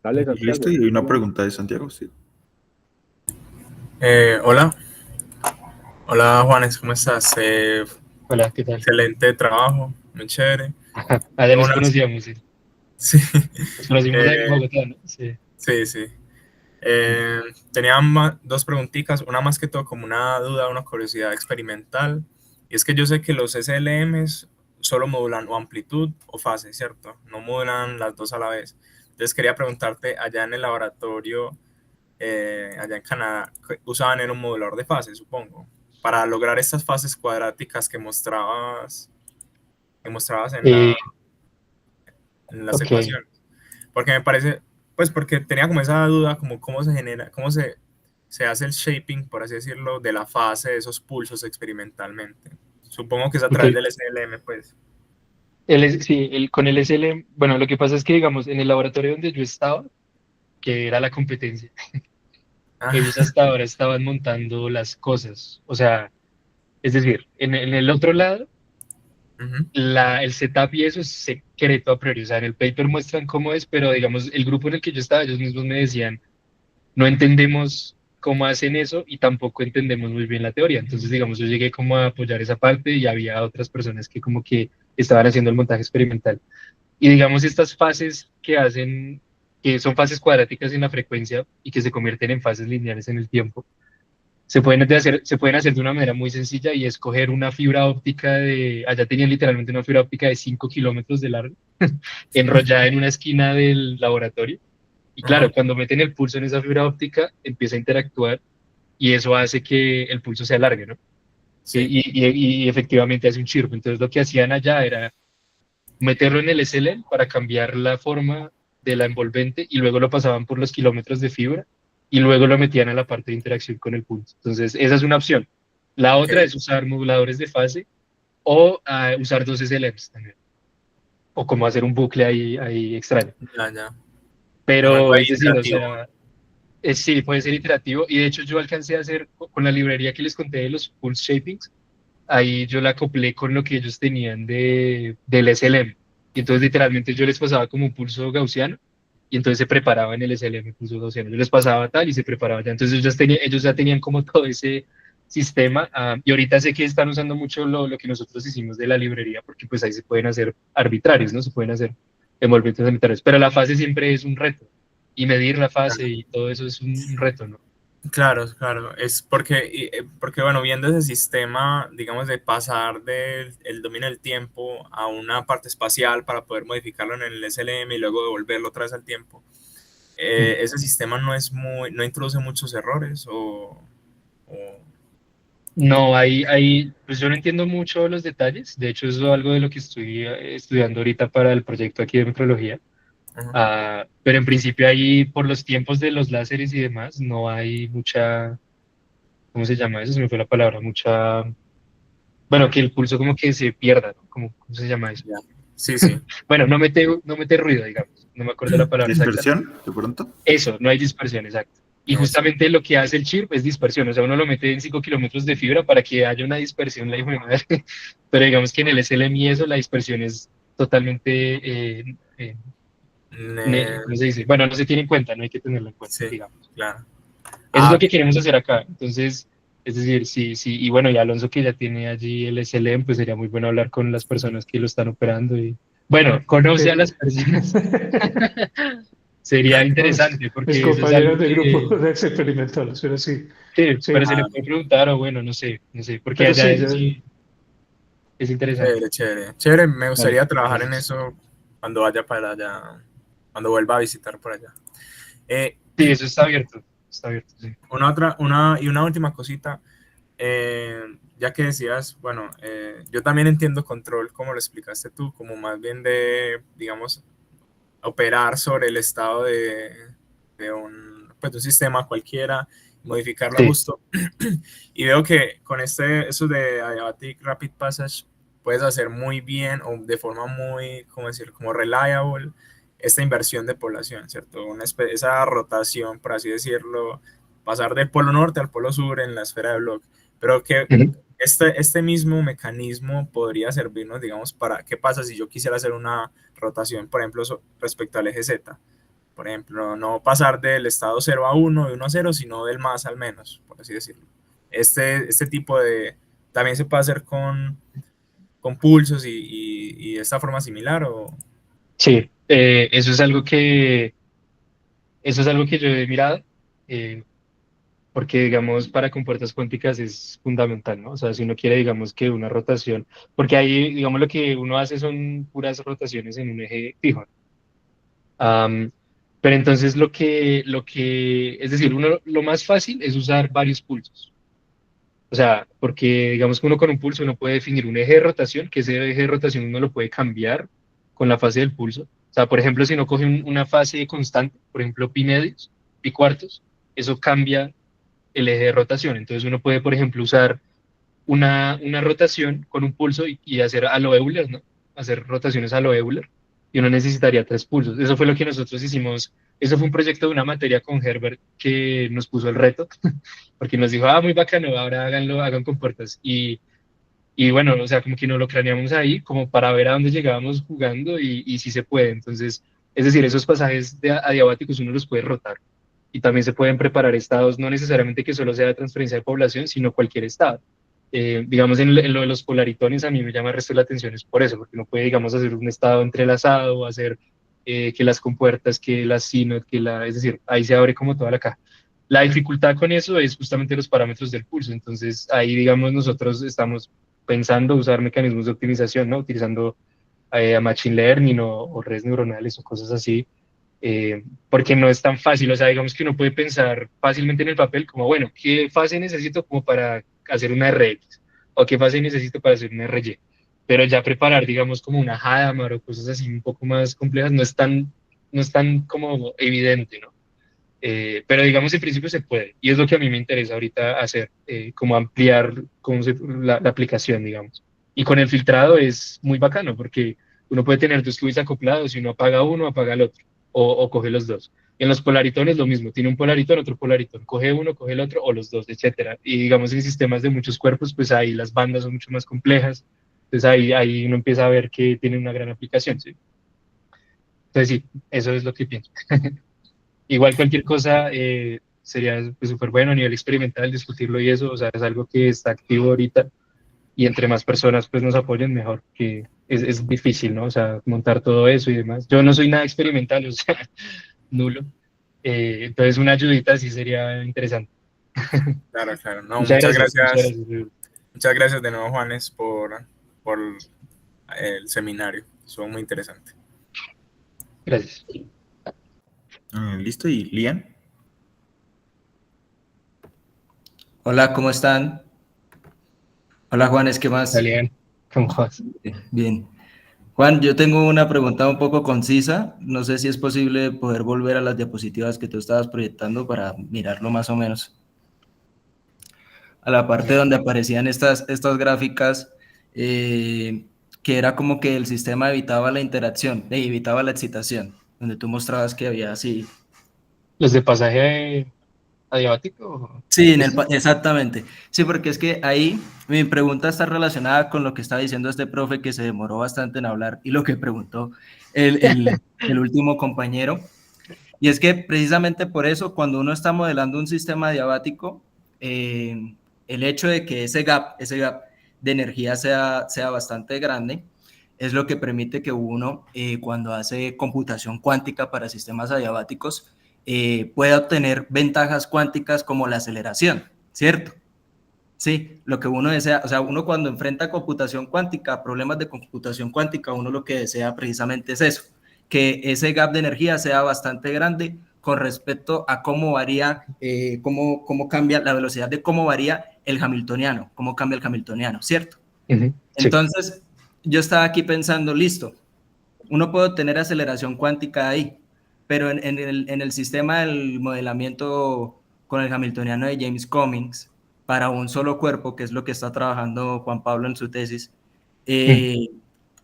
Dale, Y listo, Santiago. y hay una pregunta de Santiago, sí. Hola, hola Juanes, ¿cómo estás? Hola, ¿qué tal? Excelente trabajo, muy chévere. Ah, ya Tengo nos unas- conocíamos, sí. sí, Nos conocimos en eh, Bogotá, ¿no? Sí. sí, sí. Mm. Tenía dos preguntitas, una más que todo como una duda, una curiosidad experimental, y es que yo sé que los SLMs solo modulan o amplitud o fase, ¿cierto? No modulan las dos a la vez. Entonces quería preguntarte, allá en el laboratorio, allá en Canadá, usaban un modulador de fase, supongo, para lograr estas fases cuadráticas que mostrabas Eh, en las ok. ecuaciones. Porque me parece, pues porque tenía como esa duda, como cómo se genera, cómo se hace el shaping, por así decirlo, de la fase de esos pulsos experimentalmente. Supongo que es a Ok. través del SLM, pues. Sí, con el SLM, bueno, lo que pasa es que, digamos, en el laboratorio donde yo estaba, que era la competencia, ellos Ah, hasta ahora estaban montando las cosas. O sea, es decir, en el otro lado, ujú, el setup y eso es secreto a priori. O sea, en el paper muestran cómo es, pero, digamos, el grupo en el que yo estaba, ellos mismos me decían, no entendemos cómo hacen eso y tampoco entendemos muy bien la teoría. Entonces, digamos, yo llegué como a apoyar esa parte y había otras personas que como que estaban haciendo el montaje experimental. Y digamos, estas fases que hacen, que son fases cuadráticas en la frecuencia y que se convierten en fases lineales en el tiempo, se pueden hacer de una manera muy sencilla y es coger una fibra óptica allá tenían literalmente una fibra óptica de 5 kilómetros de largo, enrollada en una esquina del laboratorio. Y claro, ajá, cuando meten el pulso en esa fibra óptica, empieza a interactuar y eso hace que el pulso se alargue, ¿no? sí, Y efectivamente hace un chirp. Entonces lo que hacían allá era meterlo en el SLM para cambiar la forma de la envolvente y luego lo pasaban por los kilómetros de fibra y luego lo metían a la parte de interacción con el pulso. Entonces, esa es una opción. La ok, otra es usar moduladores de fase o usar dos SLMs también, o como hacer un bucle ahí extraño. ya, ya. Como algo Pero ahí es decir, o interactivo. sea, sí, puede ser iterativo y de hecho yo alcancé a hacer con la librería que les conté de los pulse shapings, ahí yo la acoplé con lo que ellos tenían del SLM. Y entonces literalmente yo les pasaba como un pulso gaussiano y entonces se preparaba en el SLM pulso gaussiano. Yo les pasaba tal y se preparaba ya. Entonces ellos ya tenían como todo ese sistema. Y ahorita sé que están usando mucho lo que nosotros hicimos de la librería porque pues ahí se pueden hacer arbitrarios, ¿no? Se pueden hacer envolventes arbitrarios. Pero la fase siempre es un reto. Y medir la fase y todo eso es un reto, ¿no? Claro, claro, es porque, bueno, viendo ese sistema, digamos, de pasar del el dominio del tiempo a una parte espacial para poder modificarlo en el SLM y luego devolverlo otra vez al tiempo, ese sistema no introduce muchos errores o- No, pues yo no entiendo mucho los detalles. De hecho, eso es algo de lo que estoy estudiando ahorita para el proyecto aquí de metrología. Ajá. Pero en principio ahí, por los tiempos de los láseres y demás, no hay mucha, ¿cómo se llama eso? Se me fue la palabra, bueno, que el pulso como que se pierda, ¿no? ¿Cómo se llama eso? Ya. Sí, sí. Bueno, no mete ruido, digamos. No me acuerdo la palabra exacta. Dispersión, de pronto. Eso, no hay dispersión, exacto. Y Eso. justamente lo que hace el chirp es dispersión, o sea, uno lo mete en 5 kilómetros de fibra para que haya una dispersión, la hijo de madre. Pero digamos que en el SLM y eso, la dispersión es totalmente, Ne- ¿cómo se dice? Bueno, no se tiene en cuenta, no hay que tenerlo en cuenta, sí, digamos. claro. Eso es lo Ah, que queremos hacer acá. Entonces, es decir, sí, sí, y bueno, y Alonso que ya tiene allí el SLM, pues sería muy bueno hablar con las personas que lo están operando y, bueno, conoce a Sí. las personas. Sería interesante Mis porque eso es algo compañeros de grupo que de experimental, pero sí, sí, sí, pero se le ah, puede preguntar o bueno, no sé, porque pero allá sí, eso sí es interesante. chévere, chévere. Chévere, me Vale, gustaría trabajar en gracias. eso cuando vaya para allá, cuando vuelva a visitar por allá. Eh, Sí, eso está abierto, sí. una última cosita. Ya que decías, bueno, yo también entiendo control, como lo explicaste tú, como más bien de, digamos, operar sobre el estado pues, de un sistema cualquiera, modificarlo Sí, justo. Y veo que con eso de Adiabatic Rapid Passage puedes hacer muy bien o de forma muy, ¿cómo decir? Como reliable esta inversión de población, ¿cierto? Esa rotación, por así decirlo, pasar del polo norte al polo sur en la esfera de Bloch. Pero que ujú. este mismo mecanismo podría servirnos, digamos, para qué pasa si yo quisiera hacer una rotación, por ejemplo, respecto al eje Z. Por ejemplo, no pasar del estado 0 a 1, de 1 a 0, sino del más al menos, por así decirlo. Este tipo de... también se puede hacer con pulsos y de esta forma similar, o... Sí, eso es algo que yo he mirado, eh, porque digamos para compuertas cuánticas es fundamental, ¿no? O sea, si uno quiere, digamos que una rotación, porque ahí, digamos, lo que uno hace son puras rotaciones en un eje fijo. Am, pero entonces es decir, lo más fácil es usar varios pulsos. O sea, porque digamos que uno con un pulso uno puede definir un eje de rotación, que ese eje de rotación uno lo puede cambiar con la fase del pulso. O sea, por ejemplo, si uno coge una fase constante, por ejemplo, pi medios, pi cuartos, eso cambia el eje de rotación. Entonces uno puede, por ejemplo, usar una rotación con un pulso y hacer a lo Euler, ¿no? Hacer rotaciones a lo Euler, y uno necesitaría tres pulsos. Eso fue lo que nosotros hicimos. Eso fue un proyecto de una materia con Herbert que nos puso el reto, porque nos dijo, muy bacano, ahora háganlo, hagan compuertas. Y bueno, o sea, como que nos lo craneamos ahí, como para ver a dónde llegábamos jugando y si se puede. Entonces, es decir, esos pasajes adiabáticos uno los puede rotar. Y también se pueden preparar estados, no necesariamente que solo sea de transferencia de población, sino cualquier estado. Digamos, en lo de los polaritones a mí me llama el resto de la atención es por eso, porque uno puede, digamos, hacer un estado entrelazado, hacer que las compuertas, que las SINOD, es decir, ahí se abre como toda la caja. La dificultad con eso es justamente los parámetros del pulso, entonces ahí, digamos, nosotros estamos pensando usar mecanismos de optimización, ¿no? Utilizando a Machine Learning o redes neuronales o cosas así, porque no es tan fácil, o sea, digamos que uno puede pensar fácilmente en el papel como, bueno, ¿qué fase necesito como para hacer una RX? ¿O qué fase necesito para hacer una RY? Pero ya preparar, digamos, como una Hadamard o cosas así un poco más complejas no es tan como evidente, ¿no? Pero digamos, en principio se puede, y es lo que a mí me interesa ahorita hacer, como ampliar la aplicación, digamos. Y con el filtrado es muy bacano, porque uno puede tener dos qubits acoplados y uno apaga uno, apaga el otro, o coge los dos. Y en los polaritones lo mismo, tiene un polaritón, otro polaritón, coge uno, coge el otro, o los dos, etcétera. Y digamos, en sistemas de muchos cuerpos, pues ahí las bandas son mucho más complejas, entonces ahí uno empieza a ver que tiene una gran aplicación, ¿sí? Entonces sí, eso es lo que pienso. Igual cualquier cosa sería pues, súper bueno a nivel experimental discutirlo y eso, o sea, es algo que está activo ahorita y entre más personas pues nos apoyen mejor, que es difícil, ¿no? O sea, montar todo eso y demás. Yo no soy nada experimental, o sea, nulo. Entonces una ayudita sí sería interesante. Claro, claro. No, Muchas muchas gracias, muchas gracias. gracias. Muchas gracias de nuevo, Juanes, por el seminario. Estuvo muy interesante. Gracias. Listo, y Lian. Hola, ¿cómo están? Hola, Juanes, ¿qué más? Dale, ¿cómo vas? Bien. Juan, yo tengo una pregunta un poco concisa. No sé si es posible poder volver a las diapositivas que tú estabas proyectando para mirarlo más o menos. A la parte donde aparecían estas gráficas, que era como que el sistema evitaba la interacción, evitaba la excitación, donde tú mostrabas que había así. ¿Los de pasaje adiabático? Sí, ¿Estos? exactamente. Sí, porque es que ahí mi pregunta está relacionada con lo que estaba diciendo este profe que se demoró bastante en hablar y lo que preguntó el último compañero. Y es que precisamente por eso, cuando uno está modelando un sistema diabático, el hecho de que ese gap de energía sea bastante grande, es lo que permite que uno, cuando hace computación cuántica para sistemas adiabáticos, pueda obtener ventajas cuánticas como la aceleración, ¿cierto? Sí, lo que uno desea, o sea, uno cuando enfrenta computación cuántica, problemas de computación cuántica, uno lo que desea precisamente es eso, que ese gap de energía sea bastante grande con respecto a cómo varía, cómo cambia la velocidad de cómo varía el hamiltoniano, cómo cambia el hamiltoniano, ¿cierto? Sí. Entonces, yo estaba aquí pensando, listo, uno puede obtener aceleración cuántica ahí, pero en el sistema del modelamiento con el hamiltoniano de James Cummings, para un solo cuerpo, que es lo que está trabajando Juan Pablo en su tesis, ¿qué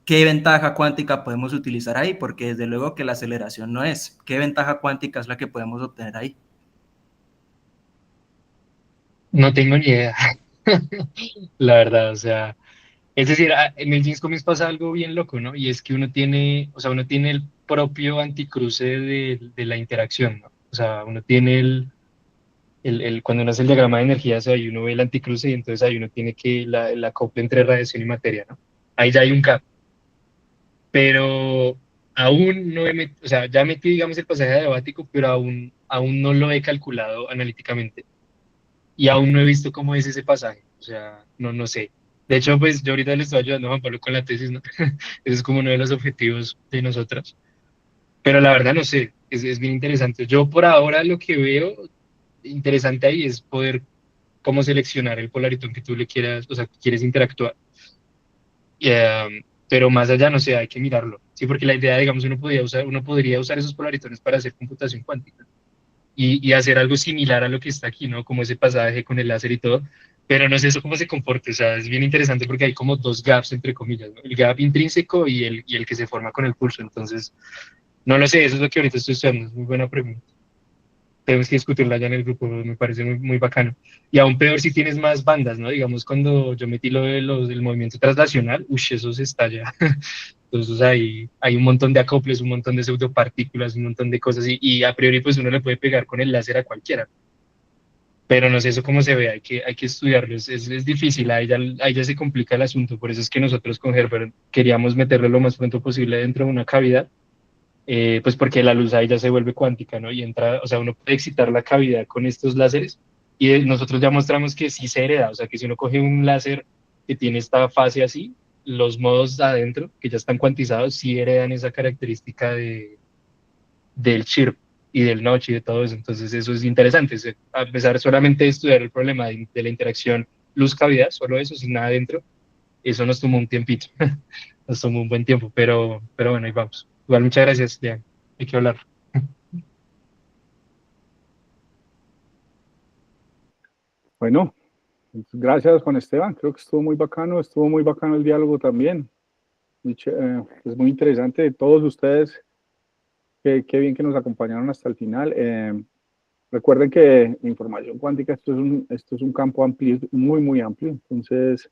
ventaja cuántica podemos utilizar ahí? Porque desde luego que la aceleración no es. ¿Qué ventaja cuántica es la que podemos obtener ahí? No tengo ni idea, la verdad, o sea, Es decir, en el Jeans Comics pasa algo bien loco, ¿no? Y es que uno tiene, o sea, uno tiene el propio anticruce de la interacción, ¿no? O sea, uno tiene cuando uno hace el diagrama de energías, ahí uno ve el anticruce y entonces ahí uno tiene que la acople entre radiación y materia, ¿no? Ahí ya hay un gap, pero aún no he metido, o sea, ya metí, digamos, el pasaje adiabático, pero aún no lo he calculado analíticamente y aún no he visto cómo es ese pasaje, o sea, no sé. De hecho, pues yo ahorita le estoy ayudando a Juan Pablo con la tesis, ¿no? Ese es como uno de los objetivos de nosotros, pero la verdad no sé, es bien interesante. Yo por ahora lo que veo interesante ahí es poder cómo seleccionar el polaritón que tú le quieras, o sea, que quieres interactuar. Pero más allá, no sé, hay que mirarlo. Sí, porque la idea, digamos, uno podría usar esos polaritones para hacer computación cuántica y hacer algo similar a lo que está aquí, ¿no? Como ese pasaje con el láser y todo. Pero no sé eso cómo se comporte, o sea, es bien interesante porque hay como dos gaps, entre comillas, ¿no? El gap intrínseco y el que se forma con el pulso. Entonces, no lo sé, eso es lo que ahorita estoy estudiando, es muy buena pregunta. Tenemos que discutirla ya en el grupo, me parece muy bacano. Y aún peor si tienes más bandas, ¿no? Digamos, cuando yo metí lo del movimiento traslacional, eso se estalla. Entonces hay un montón de acoples, un montón de pseudopartículas, un montón de cosas y a priori pues uno le puede pegar con el láser a cualquiera. Pero no sé eso cómo se ve, hay que estudiarlo, es difícil, ahí ya se complica el asunto, por eso es que nosotros con Herbert queríamos meterlo lo más pronto posible dentro de una cavidad, pues porque la luz ahí ya se vuelve cuántica, ¿no? Y entra, o sea, uno puede excitar la cavidad con estos láseres y nosotros ya mostramos que sí se hereda, o sea, que si uno coge un láser que tiene esta fase así, los modos adentro, que ya están cuantizados, sí heredan esa característica del chirp y del notch y de todo eso. Entonces, eso es interesante. A pesar solamente de estudiar el problema de la interacción luz-cavidad, solo eso, sin nada adentro, eso nos tomó un tiempito, nos tomó un buen tiempo, pero bueno, ahí vamos. Igual, muchas gracias, ya, hay que hablar. Bueno, gracias Juan Esteban, creo que estuvo muy bacano el diálogo también. Es muy interesante. Todos ustedes, qué bien que nos acompañaron hasta el final. Recuerden que información cuántica, esto es un campo amplio, muy amplio. Entonces,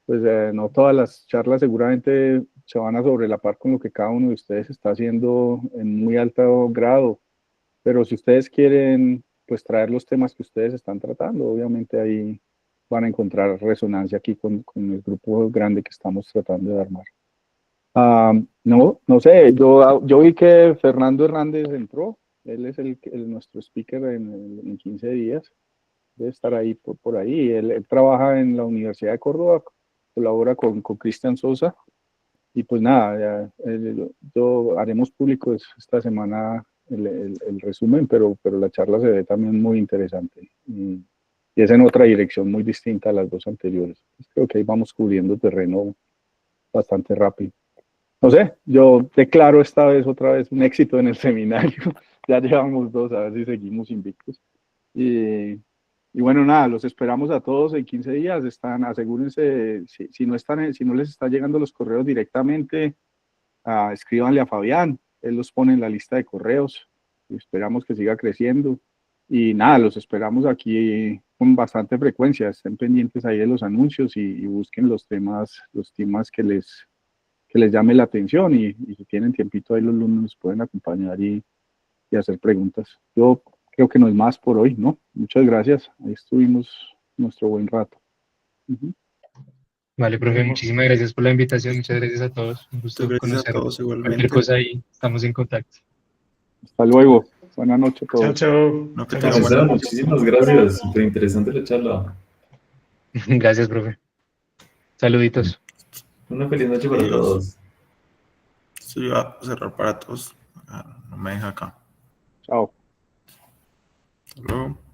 pues no todas las charlas seguramente se van a sobrelapar con lo que cada uno de ustedes está haciendo en muy alto grado. Pero si ustedes quieren, pues traer los temas que ustedes están tratando, obviamente ahí van a encontrar resonancia aquí con el grupo grande que estamos tratando de armar. No sé, yo vi que Fernando Hernández entró, él es nuestro speaker en 15 días, debe estar ahí por ahí. Él trabaja en la Universidad de Córdoba, colabora con Cristian Sosa, y pues nada, yo haremos público esta semana el resumen, pero la charla se ve también muy interesante, y es en otra dirección muy distinta a las dos anteriores. Pues creo que ahí vamos cubriendo terreno bastante rápido. No sé, yo declaro esta vez otra vez un éxito en el seminario. Ya llevamos 2, a ver si seguimos invictos. Y, y bueno, nada, los esperamos a todos en 15 días. Asegúrense, si no les están llegando los correos directamente, escríbanle a Fabián. Él los pone en la lista de correos. Y esperamos que siga creciendo. Y nada, los esperamos aquí con bastante frecuencia. Estén pendientes ahí de los anuncios y busquen los temas que les llame la atención, y si tienen tiempito ahí los lunes nos pueden acompañar y hacer preguntas. Yo creo que no es más por hoy, ¿no? Muchas gracias. Ahí estuvimos nuestro buen rato. Vale, profe, muchísimas gracias por la invitación, muchas gracias a todos, un gusto Muchas gracias a conocerlos. todos igualmente. Cualquier cosa ahí, estamos en contacto. Hasta luego. Buenas noches a Chao, todos. chao. No, que Chao, tengan gracias. buena noche. Muchísimas gracias. Súper interesante la charla. Gracias, profe. Saluditos. Una feliz noche para Adiós. todos. Esto iba a cerrar para todos. No me deja acá. Chao. Hasta luego.